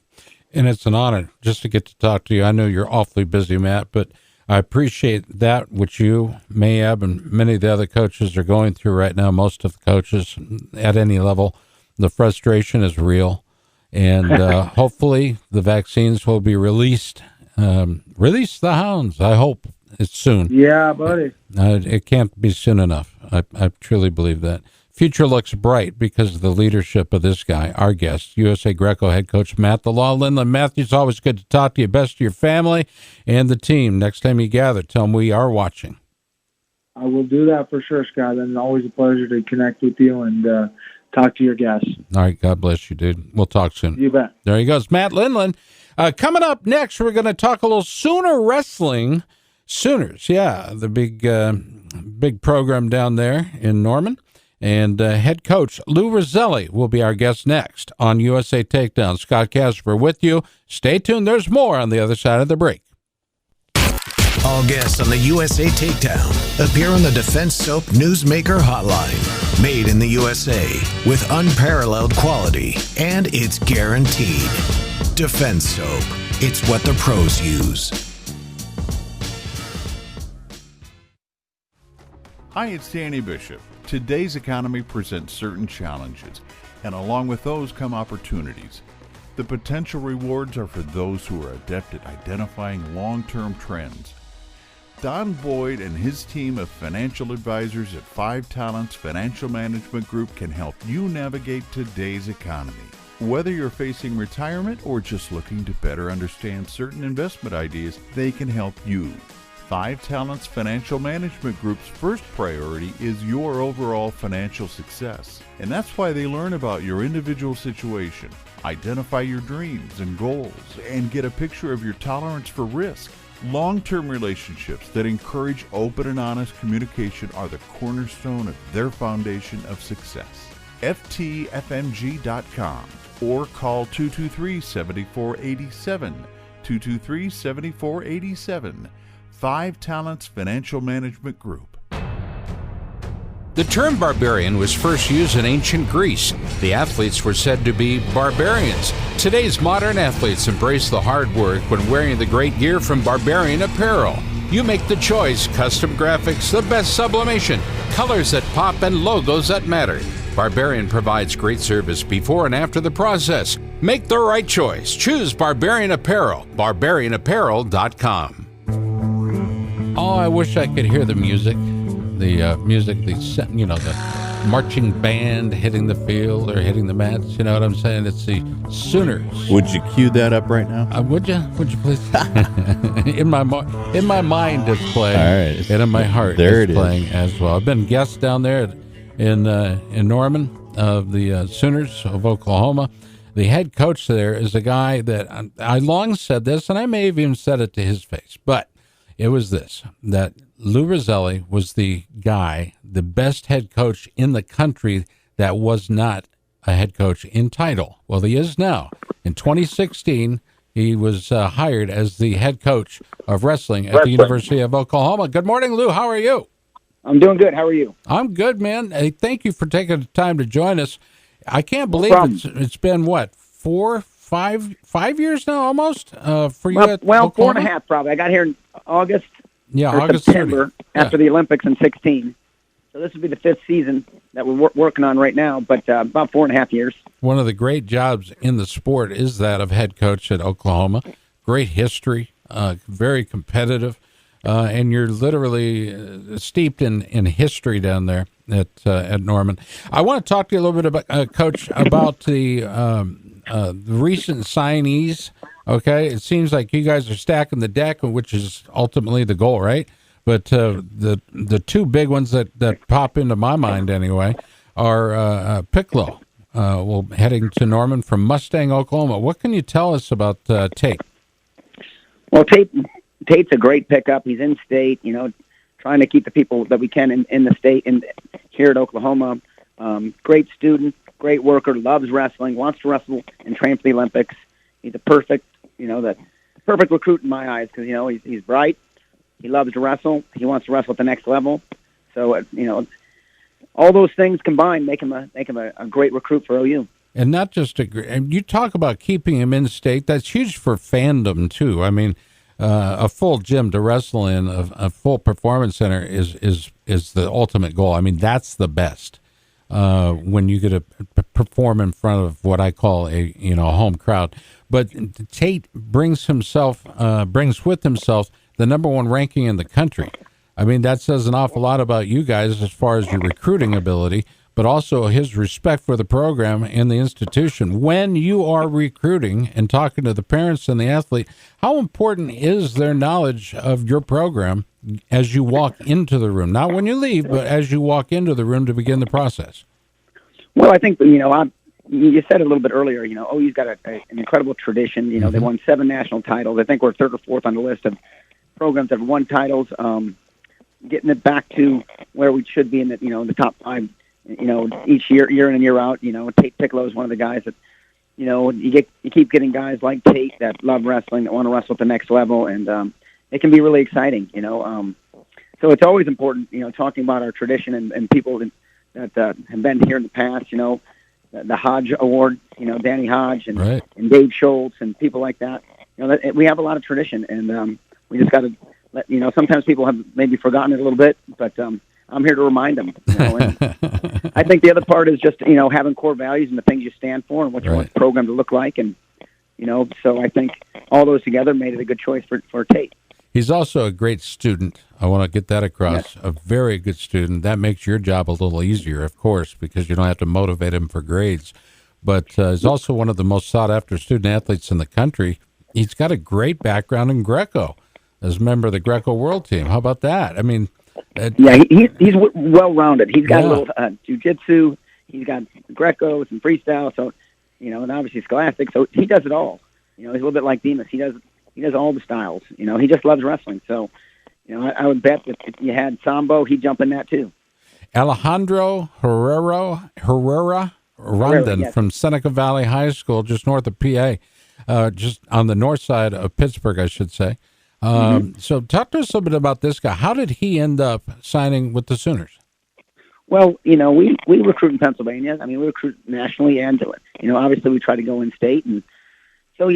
it's an honor just to get to talk to you. I know you're awfully busy, Matt, but I appreciate that, which you, Mayab, and many of the other coaches are going through right now. Most of the coaches at any level, the frustration is real, and hopefully the vaccines will be released. Release the hounds. I hope it's soon. Yeah, buddy. It can't be soon enough. I truly believe that. future looks bright because of the leadership of this guy, our guest, USA Greco head coach Matt the Law Lindland. Matthew, it's always good to talk to you. Best to your family and the team. Next time you gather, tell them we are watching. I will do that for sure, Scott, and always a pleasure to connect with you and talk to your guests. All right, God bless you, dude. We'll talk soon. You bet. There he goes, Matt Lindland. Coming up next, we're going to talk a little Sooner wrestling. Sooners, yeah, the big program down there in Norman. And head coach Lou Roselli will be our guest next on USA Takedown. Scott Casper with you. Stay tuned. There's more on the other side of the break. All guests on the USA Takedown appear on the Defense Soap Newsmaker Hotline. Made in the USA with unparalleled quality, and it's guaranteed. Defense Soap. It's what the pros use. Hi, it's Danny Bishop. Today's economy presents certain challenges, and along with those come opportunities. The potential rewards are for those who are adept at identifying long-term trends. Don Boyd and his team of financial advisors at 5 Talents Financial Management Group can help you navigate today's economy. Whether you're facing retirement or just looking to better understand certain investment ideas, they can help you. 5 Talents Financial Management Group's first priority is your overall financial success. And that's why they learn about your individual situation, identify your dreams and goals, and get a picture of your tolerance for risk. Long-term relationships that encourage open and honest communication are the cornerstone of their foundation of success. FTFMG.com or call 223-7487, 223-7487. 5 Talents Financial Management Group. The term barbarian was first used in ancient Greece. The athletes were said to be barbarians. Today's modern athletes embrace the hard work when wearing the great gear from Barbarian Apparel. You make the choice. Custom graphics, the best sublimation, colors that pop, and logos that matter. Barbarian provides great service before and after the process. Make the right choice. Choose Barbarian Apparel. BarbarianApparel.com. Oh, I wish I could hear the music. The marching band hitting the field or hitting the mats. You know what I'm saying? It's the Sooners. Would you cue that up right now? Would you? Would you please? in my mind, it's playing. All right. And in my heart, there it's playing as well. I've been guest down there in Norman of the Sooners of Oklahoma. The head coach there is a guy that I long said this, and I may have even said it to his face, but it was this, that Lou Roselli was the guy, the best head coach in the country that was not a head coach in title. Well, he is now. In 2016, he was hired as the head coach of wrestling at the University of Oklahoma. Good morning, Lou. How are you? I'm doing good. How are you? I'm good, man. Hey, thank you for taking the time to join us. I can't believe it's been, what, 5 years now almost for you at Well, Oklahoma? 4.5 probably. I got here in August. Yeah, or August September 30. after the Olympics in 16. So this will be the 5th season that we're working on right now, but about 4.5 years. One of the great jobs in the sport is that of head coach at Oklahoma. Great history, very competitive, and you're literally steeped in history down there at Norman. I want to talk to you a little bit about, Coach, about the recent signees. Okay, it seems like you guys are stacking the deck, which is ultimately the goal, right? But the two big ones that pop into my mind anyway are Piccolo, heading to Norman from Mustang, Oklahoma. What can you tell us about Tate? Well, Tate's a great pickup. He's in state, trying to keep the people that we can in the state and here at Oklahoma. Great student, great worker, loves wrestling, wants to wrestle and train for the Olympics. He's a perfect recruit in my eyes because, he's bright. He loves to wrestle. He wants to wrestle at the next level. So, all those things combined make him a great recruit for OU. And not just you talk about keeping him in state. That's huge for fandom too. I mean, a full gym to wrestle in, a full performance center is the ultimate goal. I mean, that's the best when you get to perform in front of what I call a home crowd. But Tate brings with himself the number 1 ranking in the country. I mean, that says an awful lot about you guys as far as your recruiting ability. but also his respect for the program and the institution. When you are recruiting and talking to the parents and the athlete, how important is their knowledge of your program as you walk into the room? Not when you leave, but as you walk into the room to begin the process. Well, I think, you said it a little bit earlier, OU's got an incredible tradition. They won 7 national titles. I think we're 3rd or 4th on the list of programs that have won titles, getting it back to where we should be in the top 5, each year in and year out. Tate Piccolo is one of the guys that, you keep getting guys like Tate that love wrestling, that want to wrestle at the next level, and it can be really exciting, So it's always important, talking about our tradition and people that have been here in the past, the Hodge Award, Danny Hodge and Dave Schultz and people like that. We have a lot of tradition, and we just got to let sometimes people have maybe forgotten it a little bit, but I'm here to remind them. And I think the other part is just having core values and the things you stand for and what you want the program to look like, and so I think all those together made it a good choice for Tate. He's also a great student. I want to get that across. Yes. A very good student. That makes your job a little easier, of course, because you don't have to motivate him for grades. But he's also one of the most sought-after student-athletes in the country. He's got a great background in Greco as a member of the Greco World Team. How about that? I mean... he's well-rounded. He's got a little jiu-jitsu. He's got Greco, some freestyle, so, and obviously Scholastic. So he does it all. He's a little bit like Demas. He does all the styles. He just loves wrestling. So, I would bet that if you had Sambo, he'd jump in that too. Alejandro Herrera Rondon from Seneca Valley High School, just north of PA, just on the north side of Pittsburgh, I should say. So talk to us a little bit about this guy. How did he end up signing with the Sooners? Well, we recruit in Pennsylvania. I mean, we recruit nationally and, obviously we try to go in state. And so,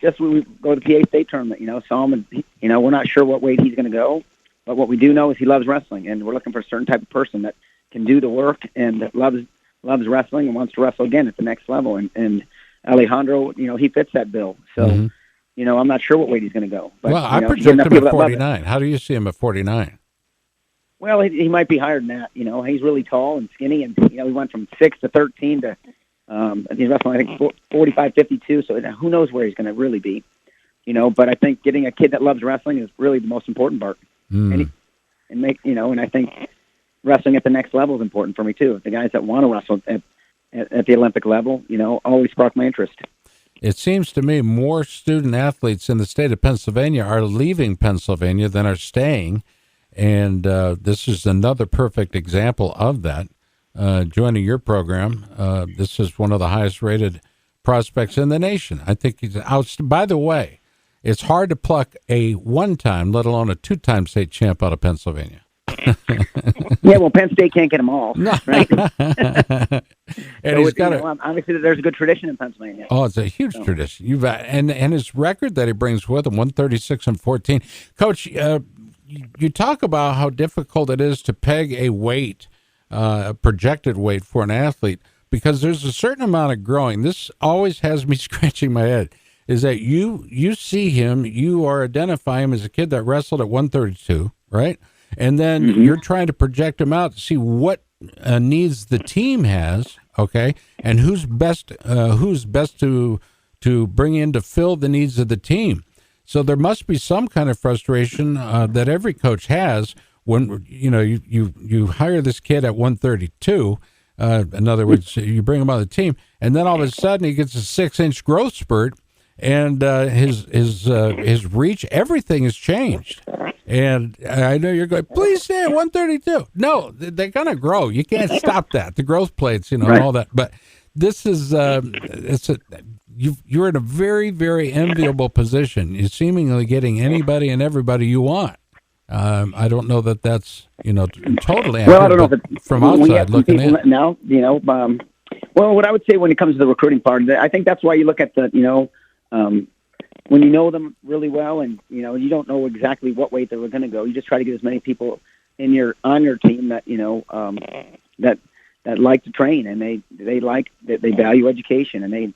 just when we go to the PA State tournament, saw him, and, we're not sure what weight he's going to go, but what we do know is he loves wrestling, and we're looking for a certain type of person that can do the work and that loves wrestling and wants to wrestle again at the next level. And Alejandro, he fits that bill. So, I'm not sure what weight he's going to go. But, well, I project him at 49. How do you see him at 49? Well, he might be higher than that. He's really tall and skinny, and, he went from 6 to 13 to, he's wrestling, I think, 45, 52, so who knows where he's going to really be, but I think getting a kid that loves wrestling is really the most important part. And I think wrestling at the next level is important for me too. The guys that want to wrestle at the Olympic level, always spark my interest. It seems to me more student athletes in the state of Pennsylvania are leaving Pennsylvania than are staying, and this is another perfect example of that. Joining your program, this is one of the highest rated prospects in the nation. I think he's out. By the way, it's hard to pluck a one-time, let alone a two-time state champ out of Pennsylvania. Yeah, well, Penn State can't get them all, right? And so he's got obviously there's a good tradition in Pennsylvania. Oh, it's a huge tradition. And his record that he brings with him, 136-14. Coach, you talk about how difficult it is to peg a weight, a projected weight for an athlete, because there's a certain amount of growing. This always has me scratching my head, is that you see him, you are identifying him as a kid that wrestled at 132, right? And then you're trying to project him out to see what needs the team has, okay, and who's best to bring in to fill the needs of the team. So there must be some kind of frustration that every coach has when you hire this kid at 132. In other words, you bring him on the team, and then all of a sudden he gets a 6-inch growth spurt, and his reach, everything has changed. And I know you're going, please stay at 132. No, they're going to grow. You can't stop that. The growth plates, and all that. But this is you're in a very, very enviable position. You're seemingly getting anybody and everybody you want. I don't know that that's totally accurate, well, I don't know if from outside looking in. Now, well, what I would say when it comes to the recruiting part, I think that's why you look at the when you know them really well, and you don't know exactly what weight they were going to go. You just try to get as many people on your team that that like to train, and they value education, and they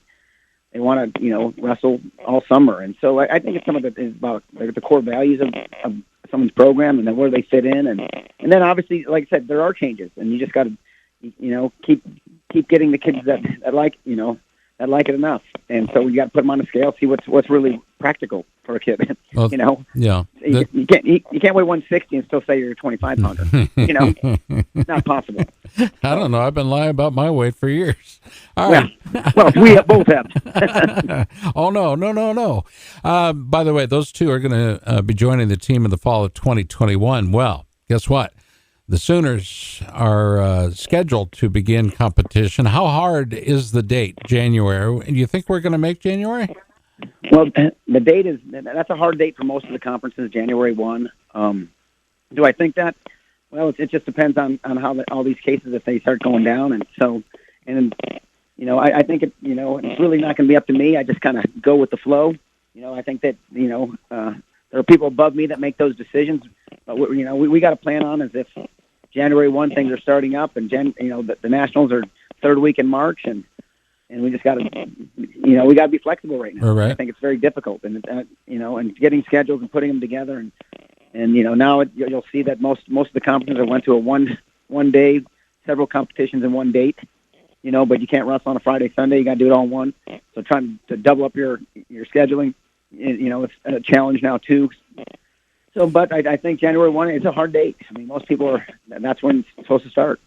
want to wrestle all summer. And so I think it's some of it is about the core values of someone's program, and then where they fit in, and then obviously, like I said, there are changes, and you just got to keep getting the kids that like it enough. And so you got to put them on a scale, see what's really practical for a kid. Well, yeah. You can't weigh 160 and still say you're a 25 pounder. It's not possible. I don't know. I've been lying about my weight for years. All right. Well, we both have. Oh, no. By the way, those two are going to be joining the team in the fall of 2021. Well, guess what? The Sooners are scheduled to begin competition. How hard is the date, January? Do you think we're going to make January? Well, the date that's a hard date for most of the conferences, January 1. Do I think that? Well, it just depends on how all these cases, if they start going down. And so, I think it's really not going to be up to me. I just kind of go with the flow. I think that, there are people above me that make those decisions. But, we got to plan on as if January 1 things are starting up, and the Nationals are third week in March, and we just got to, we got to be flexible right now. Right. I think it's very difficult, and and getting schedules and putting them together, and now you'll see that most of the conferences went to a one day, several competitions in one date, but you can't wrestle on a Friday, Sunday. You got to do it all in one. So trying to double up your scheduling, it's a challenge now too. So, but I think January 1 is a hard date. I mean, most people that's when it's supposed to start.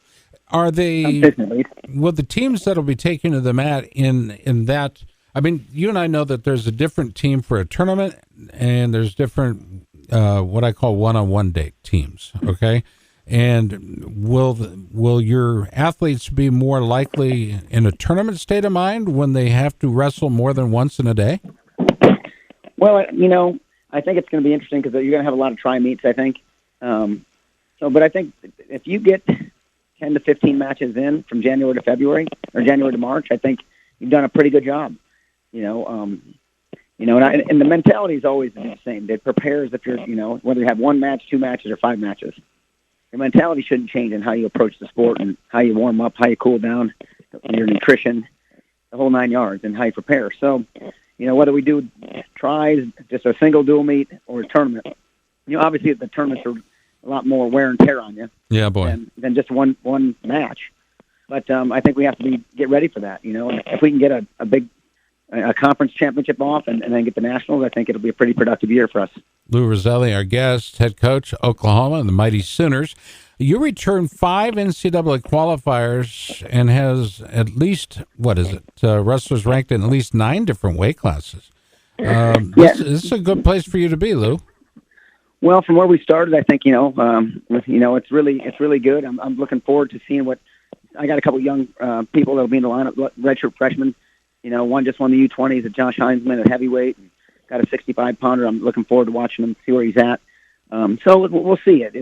Will the teams that'll be taken to the mat in that, I mean, you and I know that there's a different team for a tournament and there's different, what I call one-on-one date teams. Okay. And will your athletes be more likely in a tournament state of mind when they have to wrestle more than once in a day? Well, I think it's going to be interesting because you're going to have a lot of tri-meets, I think. But I think if you get 10 to 15 matches in from January to February or January to March, I think you've done a pretty good job. And the mentality is always the same. It prepares if you're, whether you have one match, two matches, or five matches. Your mentality shouldn't change in how you approach the sport and how you warm up, how you cool down, your nutrition, the whole 9 yards, and how you prepare. So, whether we do tries, just a single dual meet or a tournament, obviously the tournaments are a lot more wear and tear on you. Yeah, boy. Than just one match. But I think we have to get ready for that. And if we can get a big conference championship off and then get the Nationals, I think it'll be a pretty productive year for us. Lou Roselli, our guest, head coach, Oklahoma, and the Mighty Sooners. You returned 5 NCAA qualifiers and has at least, wrestlers ranked in at least 9 different weight classes. This is a good place for you to be, Lou. Well, from where we started, I think, it's really good. I'm looking forward to seeing I got a couple young people that'll be in the lineup, redshirt freshmen. One just won the U20s at Josh Heinzman at heavyweight. Got a 65-pounder. I'm looking forward to watching him, see where he's at. So we'll see it.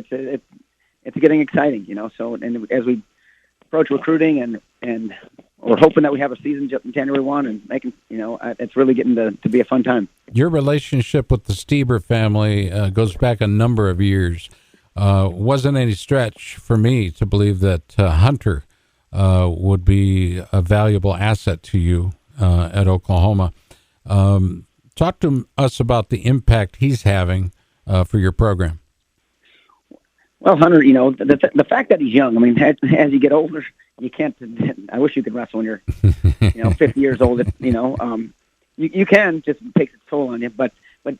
It's getting exciting, So, and as we approach recruiting and we're hoping that we have a season January 1 and making, it's really getting to be a fun time. Your relationship with the Stieber family goes back a number of years. Wasn't any stretch for me to believe that Hunter would be a valuable asset to you at Oklahoma. Talk to us about the impact he's having for your program. Well, Hunter, the fact that he's young, I mean, as you get older, you can't, I wish you could wrestle when you're, 50 years old, you can, just takes its toll on you. But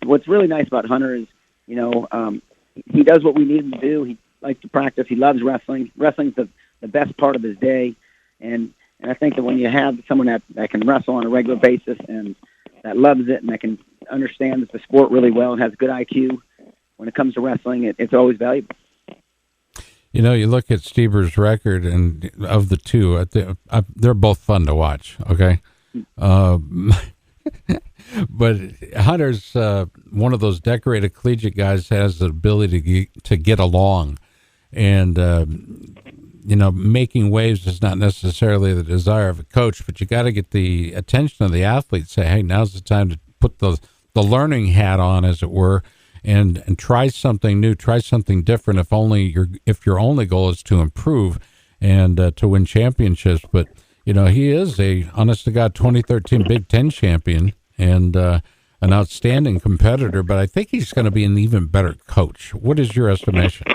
what's really nice about Hunter is, he does what we need him to do. He likes to practice. He loves wrestling. Wrestling's the best part of his day. And I think that when you have someone that can wrestle on a regular basis and that loves it and that can understand the sport really well and has good IQ, when it comes to wrestling, it's always valuable. You look at Stieber's record, and of the two, they're both fun to watch, okay? But Hunter's one of those decorated collegiate guys that has the ability to get along. And, making waves is not necessarily the desire of a coach, but you got to get the attention of the athlete, say, hey, now's the time to put the learning hat on, as it were, and try something new, try something different, if your only goal is to improve and to win championships. But, he is a, honest to God, 2013 Big Ten champion and an outstanding competitor, but I think he's going to be an even better coach. What is your estimation?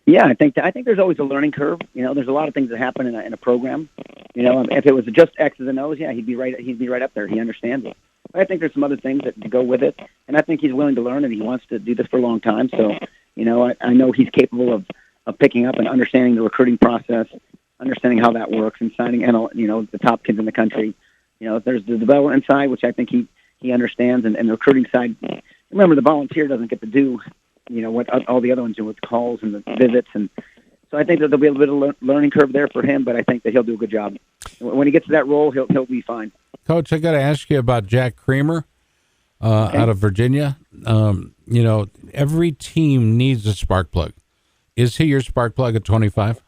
Yeah, I think there's always a learning curve. There's a lot of things that happen in a program. If it was just X's and O's, yeah, he'd be right up there. He understands it. But I think there's some other things that go with it, and I think he's willing to learn, and he wants to do this for a long time. So, I know he's capable of picking up and understanding the recruiting process, understanding how that works, and signing, the top kids in the country. There's the development side, which I think he understands, and the recruiting side. Remember, the volunteer doesn't get to do what all the other ones do with calls and the visits. And so I think that there'll be a little bit of learning curve there for him, but I think that he'll do a good job. When he gets to that role, he'll be fine. Coach, I got to ask you about Jack Creamer out of Virginia. Every team needs a spark plug. Is he your spark plug at 25?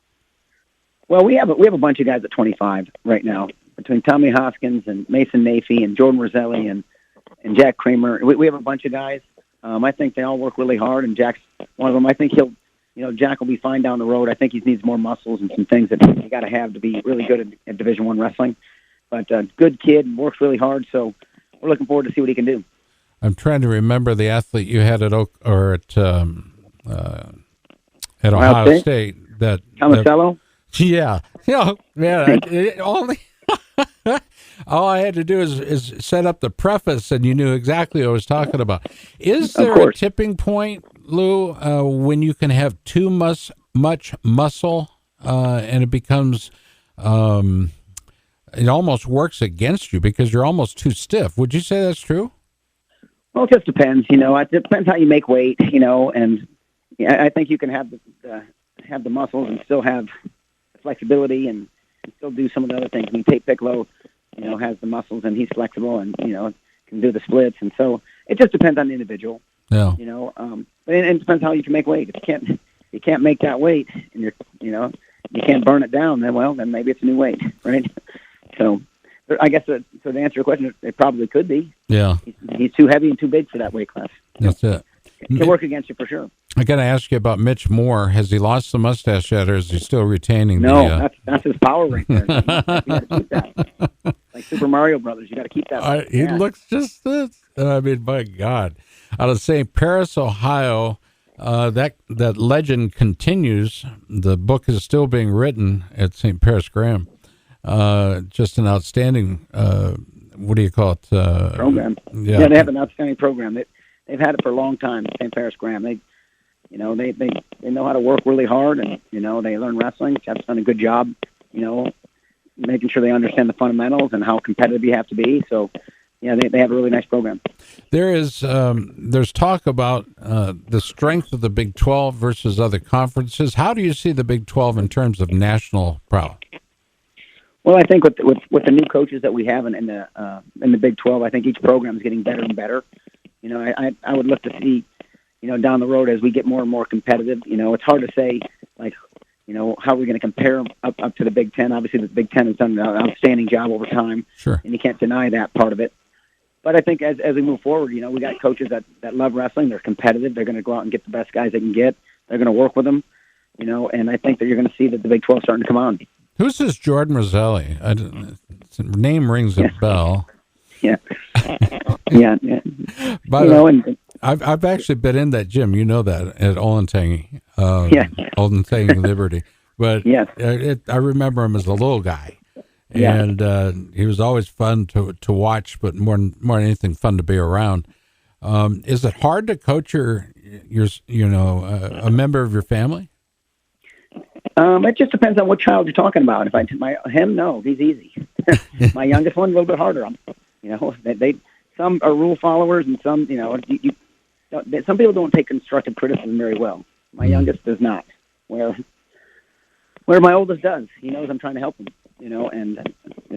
Well, we have a bunch of guys at 25 right now, between Tommy Hoskins and Mason Nafee and Jordan Roselli and Jack Creamer. We have a bunch of guys. I think they all work really hard, and Jack's one of them. I think Jack will be fine down the road. I think he needs more muscles and some things that you got to have to be really good at Division I wrestling. But good kid, works really hard, so we're looking forward to see what he can do. I'm trying to remember the athlete you had at Ohio State. That Tomasello? Yeah. Man, only. All I had to do is set up the preface, and you knew exactly what I was talking about. Is there a tipping point, Lou, when you can have too much muscle and it becomes, it almost works against you because you're almost too stiff? Would you say that's true? Well, it just depends. It depends how you make weight. And I think you can have the muscles and still have flexibility and still do some of the other things. I mean, Tate Piccolo, has the muscles and he's flexible and, can do the splits. And so it just depends on the individual. Yeah. But it depends how you can make weight. If you can't make that weight and you can't burn it down, then maybe it's a new weight, right? So I guess to answer your question, it probably could be. Yeah. He's too heavy and too big for that weight class. That's it. It can work against you for sure. I got to ask you about Mitch Moore. Has he lost the mustache yet, or is he still retaining? No, that's his power right there. You got to keep that. Like Super Mario Brothers, you got to keep that. He looks just this. I mean, my God. Out of St. Paris, Ohio, that legend continues. The book is still being written at St. Paris Graham. Just an outstanding. What do you call it? Program. Yeah, they have an outstanding program. They've had it for a long time. St. Paris Graham. They know how to work really hard, and they learn wrestling. Chap's done a good job. Making sure they understand the fundamentals and how competitive you have to be. So, yeah, they have a really nice program. There's talk about the strength of the Big 12 versus other conferences. How do you see the Big 12 in terms of national prowess? Well, I think with the new coaches that we have in the Big 12, I think each program is getting better and better. I would look to see, down the road as we get more and more competitive. It's hard to say, like, how are we going to compare up to the Big Ten? Obviously, the Big Ten has done an outstanding job over time. Sure. And you can't deny that part of it. But I think as we move forward, we got coaches that love wrestling. They're competitive. They're going to go out and get the best guys they can get. They're going to work with them, and I think that you're going to see that the Big 12 is starting to come on. Who's this Jordan Roselli? Name rings a bell. Yeah. Yeah. But I've actually been in that gym. You know that at Olentangy, Olentangy Liberty. But yes. I remember him as a little guy, and he was always fun to watch, but more than anything, fun to be around. Is it hard to coach a member of your family? It just depends on what child you're talking about. No, he's easy. My youngest one, a little bit harder. Some are rule followers, and some, some people don't take constructive criticism very well. My youngest does not. Where my oldest does. He knows I'm trying to help him. And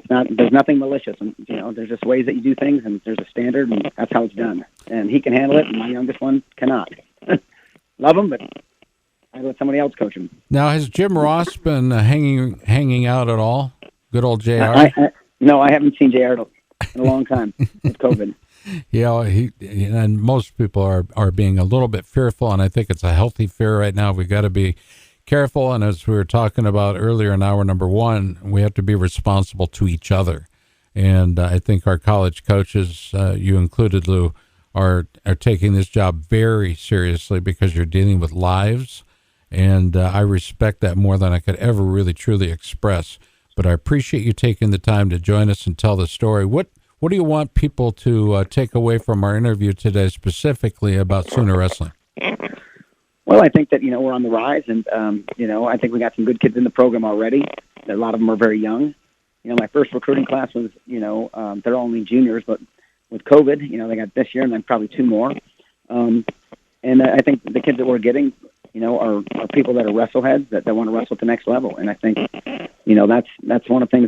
there's nothing malicious. And, there's just ways that you do things, and there's a standard, and that's how it's done. And he can handle it, and my youngest one cannot. Love him, but I let somebody else coach him. Now, has Jim Ross been hanging out at all? Good old JR? No, I haven't seen JR in a long time with COVID. And most people are being a little bit fearful, and I think it's a healthy fear right now. We've got to be careful, and as we were talking about earlier in hour number one, we have to be responsible to each other. And I think our college coaches, you included, Lou, are taking this job very seriously because you're dealing with lives. And I respect that more than I could ever really truly express. But I appreciate you taking the time to join us and tell the story. What do you want people to take away from our interview today, specifically about Sooner Wrestling? Well, I think that, we're on the rise, and, I think we got some good kids in the program already. A lot of them are very young. My first recruiting class was, they're only juniors, but with COVID, they got this year and then probably 2 more. And I think the kids that we're getting, are people that are wrestleheads that want to wrestle at the next level. And I think, that's one of the things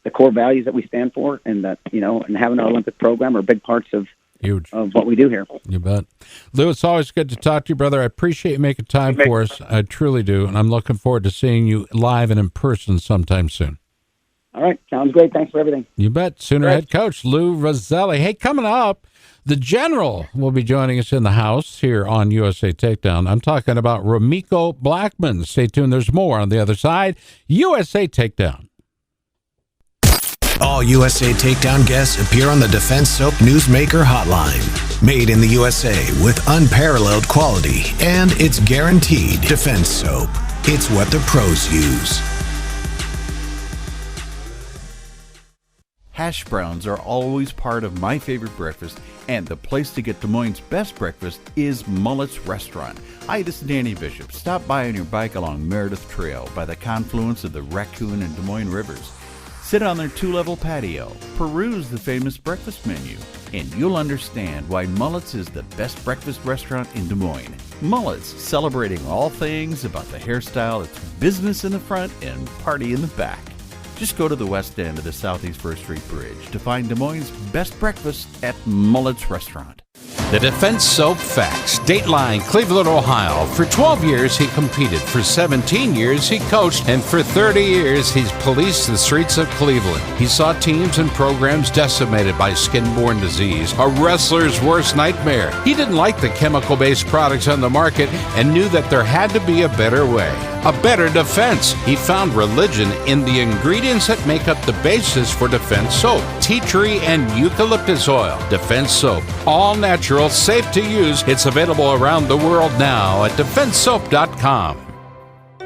the core values that we stand for, and that, and having our Olympic program are big parts of what we do here. You bet. Lou, it's always good to talk to you, brother. I appreciate you making time for us. I truly do. And I'm looking forward to seeing you live and in person sometime soon. All right. Sounds great. Thanks for everything. You bet. Sooner head coach Lou Roselli. Hey, coming up, the General will be joining us in the house here on USA Takedown. I'm talking about Ramiko Blackman. Stay tuned. There's more on the other side. USA Takedown. All USA Takedown guests appear on the Defense Soap Newsmaker Hotline. Made in the USA with unparalleled quality, and it's guaranteed Defense Soap. It's what the pros use. Hash browns are always part of my favorite breakfast, and the place to get Des Moines' best breakfast is Mullet's Restaurant. Hi, this is Danny Bishop. Stop by on your bike along Meredith Trail by the confluence of the Raccoon and Des Moines rivers. Sit on their 2-level patio, peruse the famous breakfast menu, and you'll understand why Mullet's is the best breakfast restaurant in Des Moines. Mullet's, celebrating all things about the hairstyle that's business in the front and party in the back. Just go to the west end of the Southeast 1st Street Bridge to find Des Moines' best breakfast at Mullet's Restaurant. The Defense Soap Facts. Dateline, Cleveland, Ohio. For 12 years, he competed. For 17 years, he coached. And for 30 years, he's policed the streets of Cleveland. He saw teams and programs decimated by skin-borne disease, a wrestler's worst nightmare. He didn't like the chemical-based products on the market and knew that there had to be a better way, a better defense. He found religion in the ingredients that make up the basis for Defense Soap: tea tree and eucalyptus oil. Defense Soap, all natural, safe to use. It's available around the world now at defensesoap.com.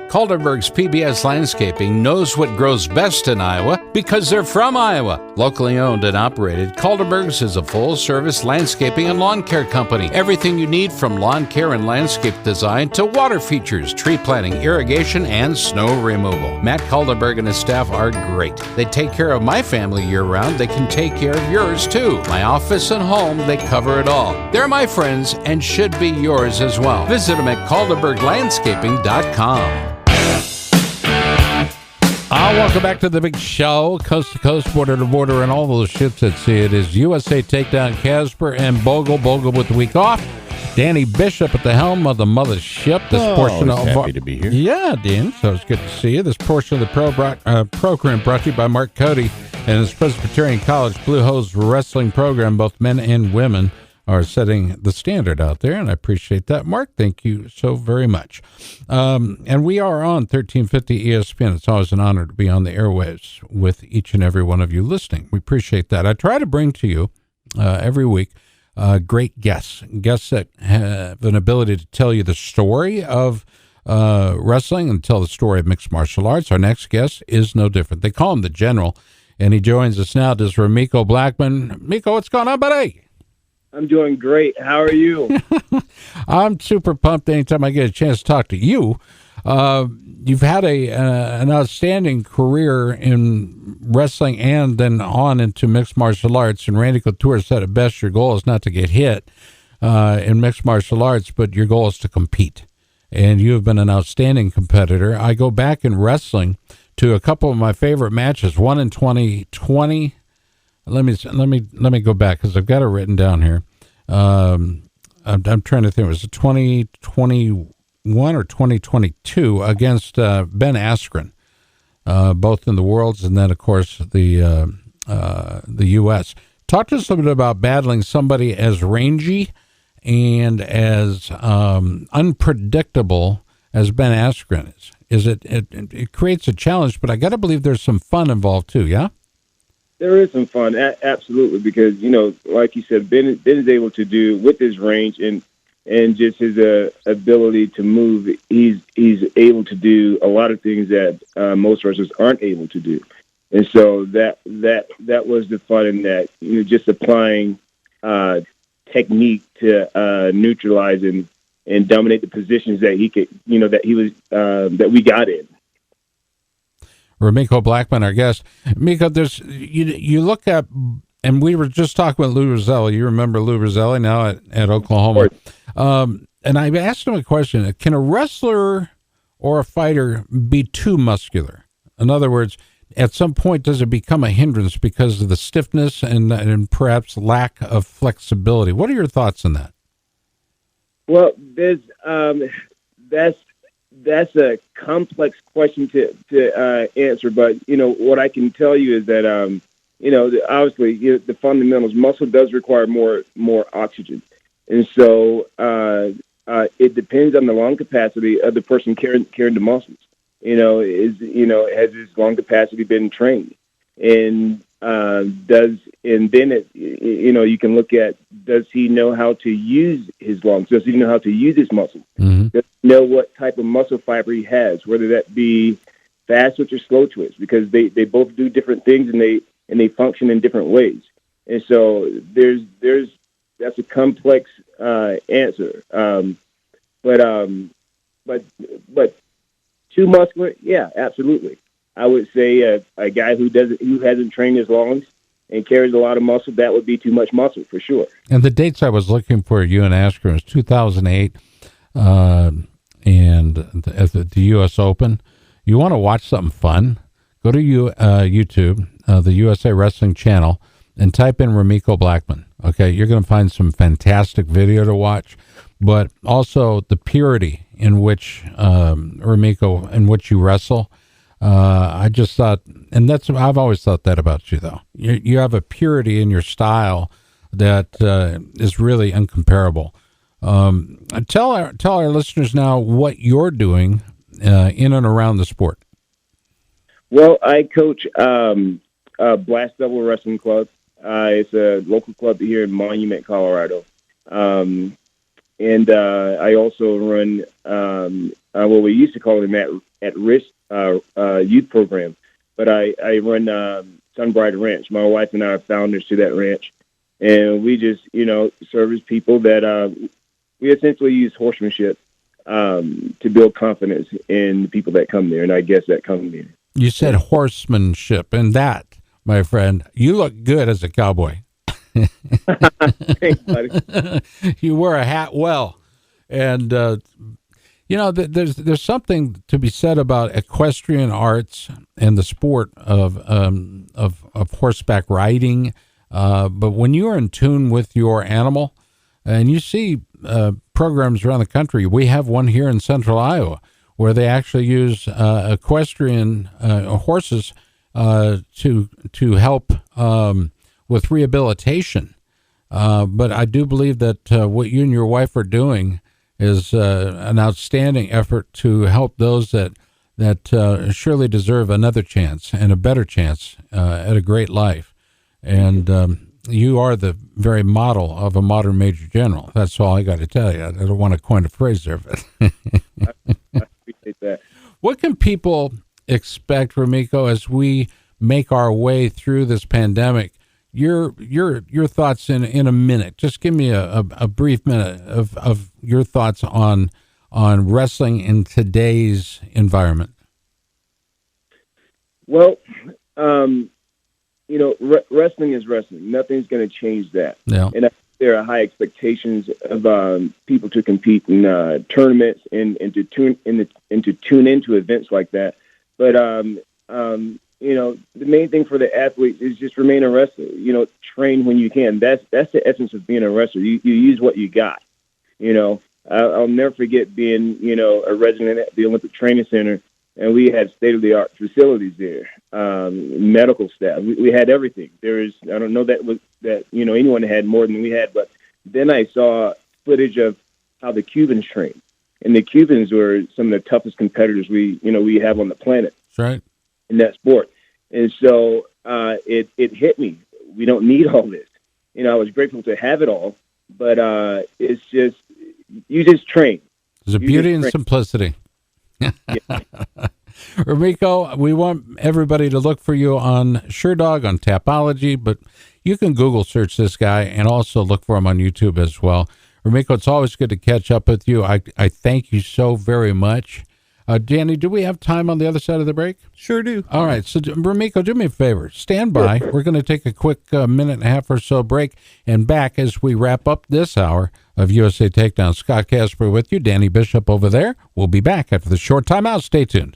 Calderberg's PBS Landscaping knows what grows best in Iowa because they're from Iowa. Locally owned and operated, Calderberg's is a full-service landscaping and lawn care company. Everything you need from lawn care and landscape design to water features, tree planting, irrigation, and snow removal. Matt Calderberg and his staff are great. They take care of my family year-round. They can take care of yours, too. My office and home, they cover it all. They're my friends and should be yours as well. Visit them at calderberglandscaping.com. Welcome back to the big show, coast to coast, border to border, and all those ships at sea. It is USA Takedown, Casper and Bogle with the week off. Danny Bishop at the helm of the mothership. This portion of happy to be here. Yeah, Dan. So it's good to see you. This portion of the program brought to you by Mark Cody and his Presbyterian College Blue Hose Wrestling program. Both men and women are setting the standard out there, and I appreciate that. Mark, thank you so very much. And we are on 1350 ESPN. It's always an honor to be on the airwaves with each and every one of you listening. We appreciate that. I try to bring to you every week great guests that have an ability to tell you the story of wrestling and tell the story of mixed martial arts. Our next guest is no different. They call him the General, and he joins us now. This is Ramiko Blackman. Miko, what's going on, buddy? I'm doing great. How are you? I'm super pumped anytime I get a chance to talk to you. You've had an outstanding career in wrestling and then on into mixed martial arts. And Randy Couture said it best, your goal is not to get hit in mixed martial arts, but your goal is to compete. And you have been an outstanding competitor. I go back in wrestling to a couple of my favorite matches, one in 2020. Let me go back because I've got it written down here. I'm trying to think. Was it 2021 or 2022 against Ben Askren, both in the Worlds and then, of course, the U.S. Talk to us a little bit about battling somebody as rangy and as unpredictable as Ben Askren is. It creates a challenge, but I got to believe there's some fun involved too. Yeah. There is some fun, absolutely, because, like you said, Ben is able to do with his range and and just his ability to move. He's able to do a lot of things that most wrestlers aren't able to do. And so that was the fun in that, just applying technique to neutralize and dominate the positions that he could, that we got in. Ramiko Blackman, our guest. Miko, you look at, and we were just talking about Lou Roselli. You remember Lou Roselli now at Oklahoma. And I asked him a question: can a wrestler or a fighter be too muscular? In other words, at some point, does it become a hindrance because of the stiffness and perhaps lack of flexibility? What are your thoughts on that? Well, there's that's a complex question to answer, but what I can tell you is that obviously the fundamentals. Muscle does require more oxygen, and so it depends on the lung capacity of the person carrying the muscles. Has his lung capacity been trained, and you can look at, does he know how to use his lungs? Does he know how to use his muscles? Mm-hmm. Does he know what type of muscle fiber he has, whether that be fast twitch or slow twitch, because they both do different things and they function in different ways. And so that's a complex answer. But too muscular? Yeah, absolutely. I would say a guy who hasn't trained his lungs and carries a lot of muscle, that would be too much muscle for sure. And the dates I was looking for you and Askren was 2008 and at the U.S. Open. You want to watch something fun? Go to YouTube, the USA Wrestling channel, and type in Ramiko Blackman. Okay, you're going to find some fantastic video to watch, but also the purity in which Ramiko, in which you wrestle. I just thought, and I've always thought that about you, though. You have a purity in your style that is really incomparable. Tell our listeners now what you're doing in and around the sport. Well, I coach Blast Double Wrestling Club. It's a local club here in Monument, Colorado. And I also run what we used to call an at-risk youth program. But I run Sunbright Ranch. My wife and I are founders to that ranch. And we just, service people that we essentially use horsemanship to build confidence in the people that come there. And I guess that come there. You said horsemanship, and that, my friend, you look good as a cowboy. Thanks, buddy. You wear a hat well, and there's something to be said about equestrian arts and the sport of horseback riding. But when you are in tune with your animal, and you see programs around the country, we have one here in Central Iowa where they actually use equestrian horses to help with rehabilitation. But I do believe that what you and your wife are doing is an outstanding effort to help those that surely deserve another chance and a better chance at a great life. And you are the very model of a modern major general. That's all I got to tell you. I don't want to coin a phrase there, but I appreciate that. What can people expect, Ramiko, as we make our way through this pandemic? Your thoughts in a minute. Just give me a brief minute of your thoughts on wrestling in today's environment. Well, wrestling is wrestling. Nothing's going to change that. Yeah. And there are high expectations of people to compete in tournaments and to tune into events like that. But the main thing for the athletes is just remain a wrestler. Train when you can. That's the essence of being a wrestler. You use what you got. I'll never forget being a resident at the Olympic Training Center, and we had state-of-the-art facilities there, medical staff. We had everything. I don't know that anyone had more than we had, but then I saw footage of how the Cubans trained, and the Cubans were some of the toughest competitors we have on the planet. That's right. In that sport. And so it hit me. We don't need all this. I was grateful to have it all, but it's just, you just train. There's a beauty in simplicity. Ramiko, we want everybody to look for you on SureDog, on Tapology, but you can Google search this guy and also look for him on YouTube as well. Ramiko, it's always good to catch up with you. I thank you so very much. Danny, do we have time on the other side of the break? Sure do. All right. So, Ramiko, do me a favor. Stand by. Sure. We're going to take a quick minute and a half or so break and back as we wrap up this hour of USA Takedown. Scott Casper with you. Danny Bishop over there. We'll be back after the short timeout. Stay tuned.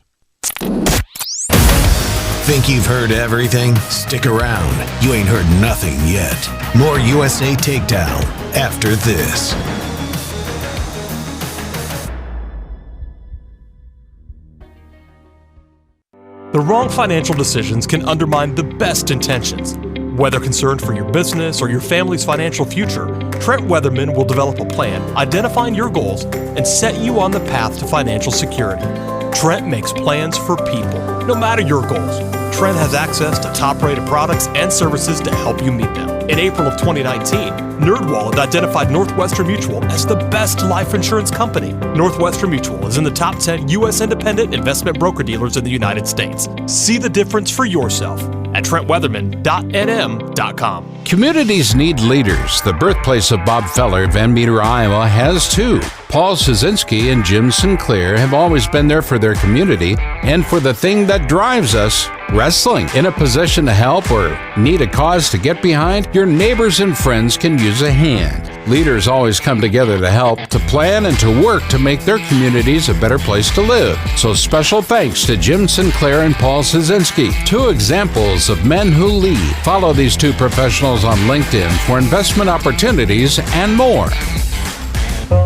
Think you've heard everything? Stick around. You ain't heard nothing yet. More USA Takedown after this. The wrong financial decisions can undermine the best intentions. Whether concerned for your business or your family's financial future, Trent Weatherman will develop a plan, identifying your goals, and set you on the path to financial security. Trent makes plans for people, no matter your goals. Trent has access to top-rated products and services to help you meet them. In April of 2019, NerdWallet identified Northwestern Mutual as the best life insurance company. Northwestern Mutual is in the top 10 U.S. independent investment broker-dealers in the United States. See the difference for yourself at TrentWeatherman.nm.com. Communities need leaders. The birthplace of Bob Feller, Van Meter, Iowa, has too. Paul Szynski and Jim Sinclair have always been there for their community and for the thing that drives us, wrestling. In a position to help or need a cause to get behind, your neighbors and friends can use a hand. Leaders always come together to help, to plan, and to work to make their communities a better place to live. So special thanks to Jim Sinclair and Paul Szynski, two examples of men who lead. Follow these two professionals on LinkedIn for investment opportunities and more.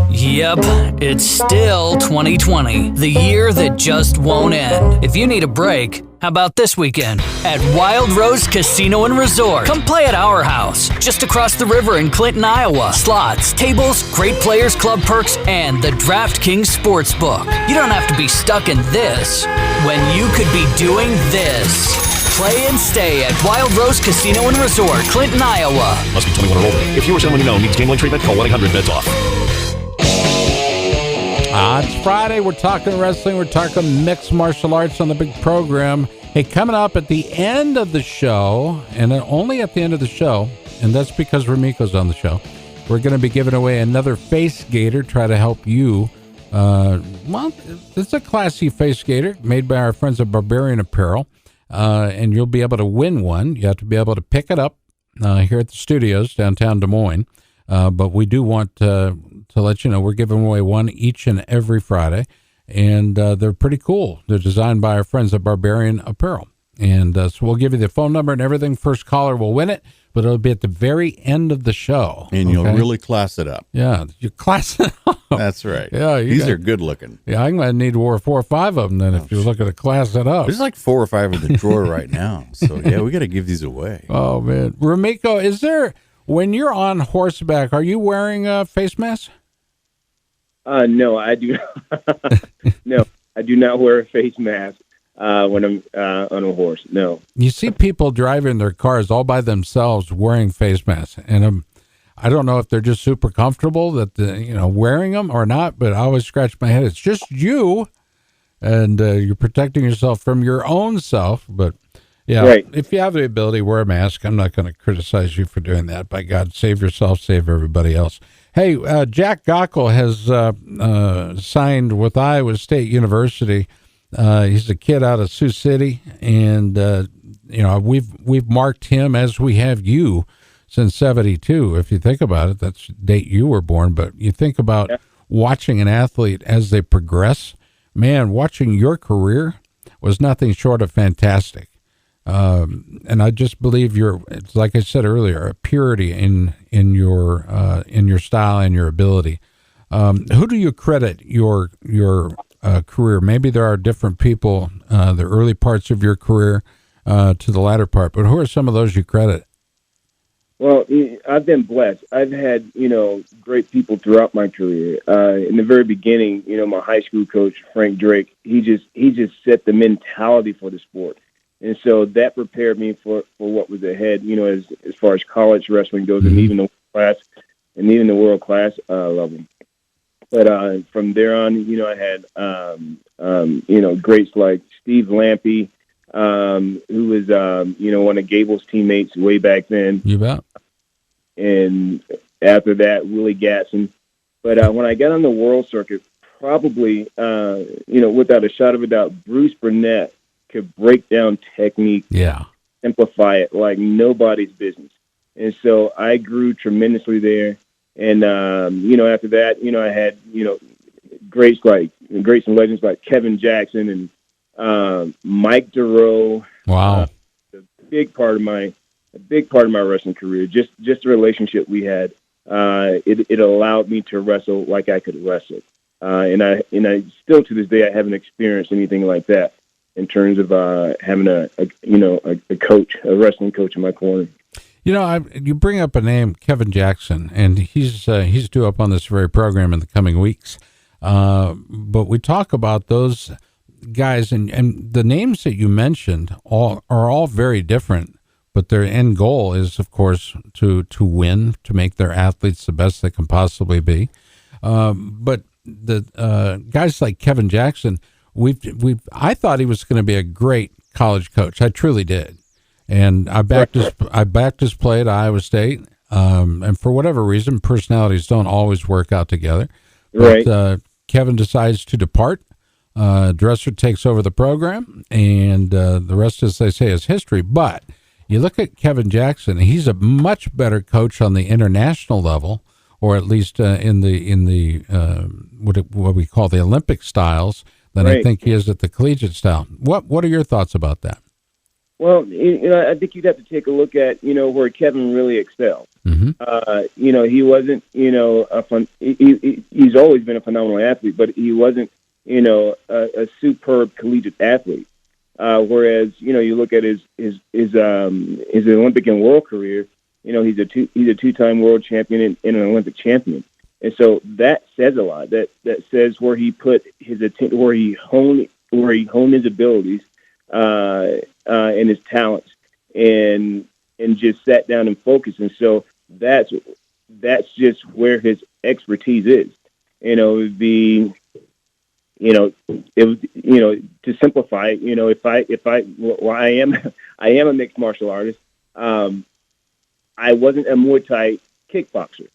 Yep, it's still 2020, the year that just won't end. If you need a break, how about this weekend at Wild Rose Casino and Resort? Come play at our house, just across the river in Clinton, Iowa. Slots, tables, great players, club perks, and the DraftKings Sportsbook. You don't have to be stuck in this when you could be doing this. Play and stay at Wild Rose Casino and Resort, Clinton, Iowa. Must be 21 or older. If you or someone you know needs gambling treatment, call 1-800-BETS-OFF. It's Friday. We're talking wrestling. We're talking mixed martial arts on the big program. Hey, coming up at the end of the show, and only at the end of the show, and that's because Ramiko's on the show, we're going to be giving away another face gaiter, try to help you. Well, it's a classy face gaiter made by our friends at Barbarian Apparel, and you'll be able to win one. You have to be able to pick it up here at the studios downtown Des Moines, but we do want to let you know we're giving away one each and every Friday, and they're pretty cool. They're designed by our friends at Barbarian Apparel, and so we'll give you the phone number and everything. First caller will win it, but it'll be at the very end of the show. And you'll really class it up. Yeah, you class it up. That's right. Yeah, these are good looking. Yeah, I'm going to need 4 or 5 of them then if you're looking to class it up. There's like 4 or 5 in the drawer right now. So, yeah, we got to give these away. Oh, man. Ramiko, is there, when you're on horseback, are you wearing a face mask? No, I do. No, I do not wear a face mask when I'm on a horse. No. You see people driving their cars all by themselves wearing face masks, and I don't know if they're just super comfortable that wearing them or not. But I always scratch my head. It's just you, and you're protecting yourself from your own self. But yeah, right. If you have the ability, wear a mask. I'm not going to criticize you for doing that. By God, save yourself, save everybody else. Hey, Jack Gockel has signed with Iowa State University. He's a kid out of Sioux City, and we've marked him as we have you since '72. If you think about it, that's the date you were born. But you think about watching an athlete as they progress. Man, watching your career was nothing short of fantastic. And I just believe it's like I said earlier, a purity in your style and your ability. Who do you credit your career? Maybe there are different people, the early parts of your career to the latter part, but who are some of those you credit? Well, I've been blessed. I've had, great people throughout my career. In the very beginning, my high school coach, Frank Drake, he just set the mentality for the sport. And so that prepared me for what was ahead, as far as college wrestling goes, and even the world class level. But from there on, I had greats like Steve Lampe, who was one of Gable's teammates way back then. You bet. And after that, Willie Gatson. But when I got on the world circuit, probably without a shot of a doubt, Bruce Burnett could break down technique, simplify it like nobody's business. And so I grew tremendously there. And, after that, I had, greats and legends like Kevin Jackson and Mike Durow. Wow. A big part of my wrestling career, just the relationship we had. It allowed me to wrestle like I could wrestle. And I still to this day, I haven't experienced anything like that in terms of having a coach, a wrestling coach in my corner. You bring up a name, Kevin Jackson, and he's due up on this very program in the coming weeks. But we talk about those guys, and the names that you mentioned are all very different, but their end goal is, of course, to win, to make their athletes the best they can possibly be. But the guys like Kevin Jackson, I thought he was going to be a great college coach. I truly did. And I backed his play at Iowa State. And for whatever reason, personalities don't always work out together. But Kevin decides to depart. Dresser takes over the program, and the rest, as they say, is history. But you look at Kevin Jackson; he's a much better coach on the international level, or at least in the what we call the Olympic styles, than I think he is at the collegiate style. What are your thoughts about that? Well, I think you'd have to take a look at, where Kevin really excelled. Mm-hmm. He wasn't, he's always been a phenomenal athlete, but he wasn't, a superb collegiate athlete. Whereas, you look at his Olympic and world career, he's a two-time world champion and an Olympic champion. And so that says a lot. That says where he put his attention, where he honed his abilities, and his talents, and just sat down and focused. And so that's just where his expertise is. To simplify it, I am a mixed martial artist. I wasn't a Muay Thai kickboxer.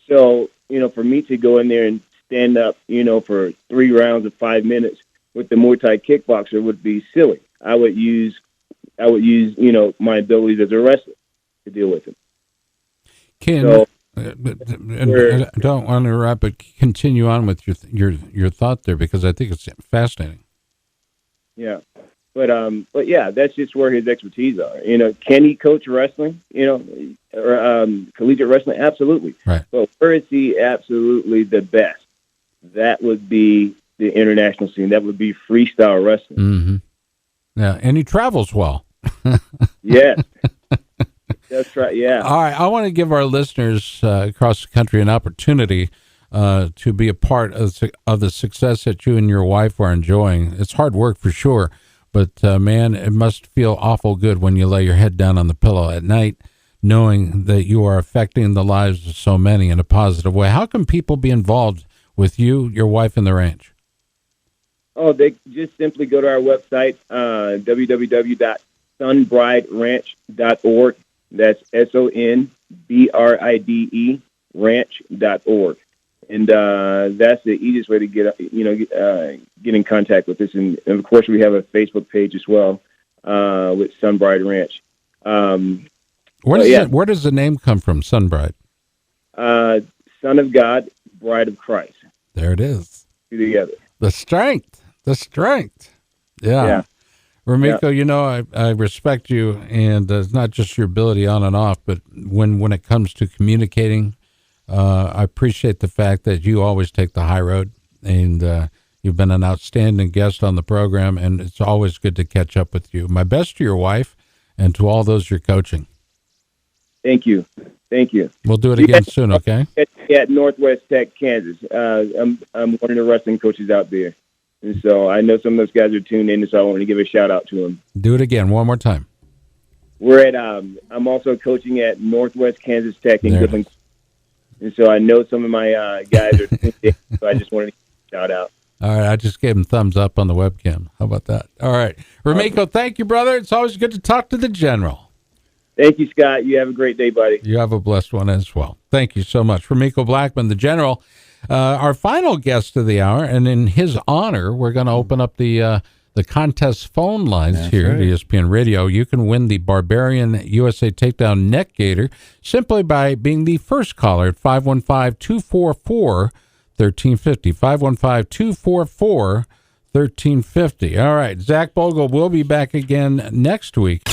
So, for me to go in there and stand up, for 3 rounds of 5 minutes with the Muay Thai kickboxer would be silly. I would use my abilities as a wrestler to deal with him. I don't want to interrupt, but continue on with your thought there, because I think it's fascinating. Yeah, but yeah, that's just where his expertise are. Can he coach wrestling? Or collegiate wrestling? Absolutely. Right. But where is he absolutely the best? That would be the international scene. That would be freestyle wrestling. Mm-hmm. Yeah, and he travels well. Yes. That's right, yeah. All right, I want to give our listeners across the country an opportunity to be a part of the success that you and your wife are enjoying. It's hard work for sure, but man, it must feel awful good when you lay your head down on the pillow at night knowing that you are affecting the lives of so many in a positive way. How can people be involved with you, your wife, and the ranch? Oh, they just simply go to our website, www.sunbrideranch.org. That's SONBRIDE ranch.org. And that's the easiest way to get in contact with us. And of course, we have a Facebook page as well with Sunbride Ranch. Where does the name come from, Sunbride? Son of God, Bride of Christ. There it is. Together. The strength. Yeah. Ramiko, I respect you, and it's not just your ability on and off, but when it comes to communicating, I appreciate the fact that you always take the high road, and you've been an outstanding guest on the program, and it's always good to catch up with you. My best to your wife and to all those you're coaching. Thank you. We'll do it again soon, okay? At Northwest Tech, Kansas. I'm one of the wrestling coaches out there. And so I know some of those guys are tuned in, so I want to give a shout out to them. Do it again, one more time. We're at. I'm also coaching at Northwest Kansas Tech in Goodland. And so I know some of my guys are, so I just wanted to shout out. All right, I just gave him thumbs up on the webcam. How about that? All right. Ramiko, thank you, brother. It's always good to talk to the General. Thank you, Scott. You have a great day, buddy. You have a blessed one as well. Thank you so much. Ramiko Blackman, the General, our final guest of the hour, and in his honor, we're going to open up the contest phone lines here at ESPN Radio. You can win the Barbarian USA Takedown Neck Gaiter simply by being the first caller at 515-244-1350. 515-244-1350. All right, Zach Bogle will be back again next week.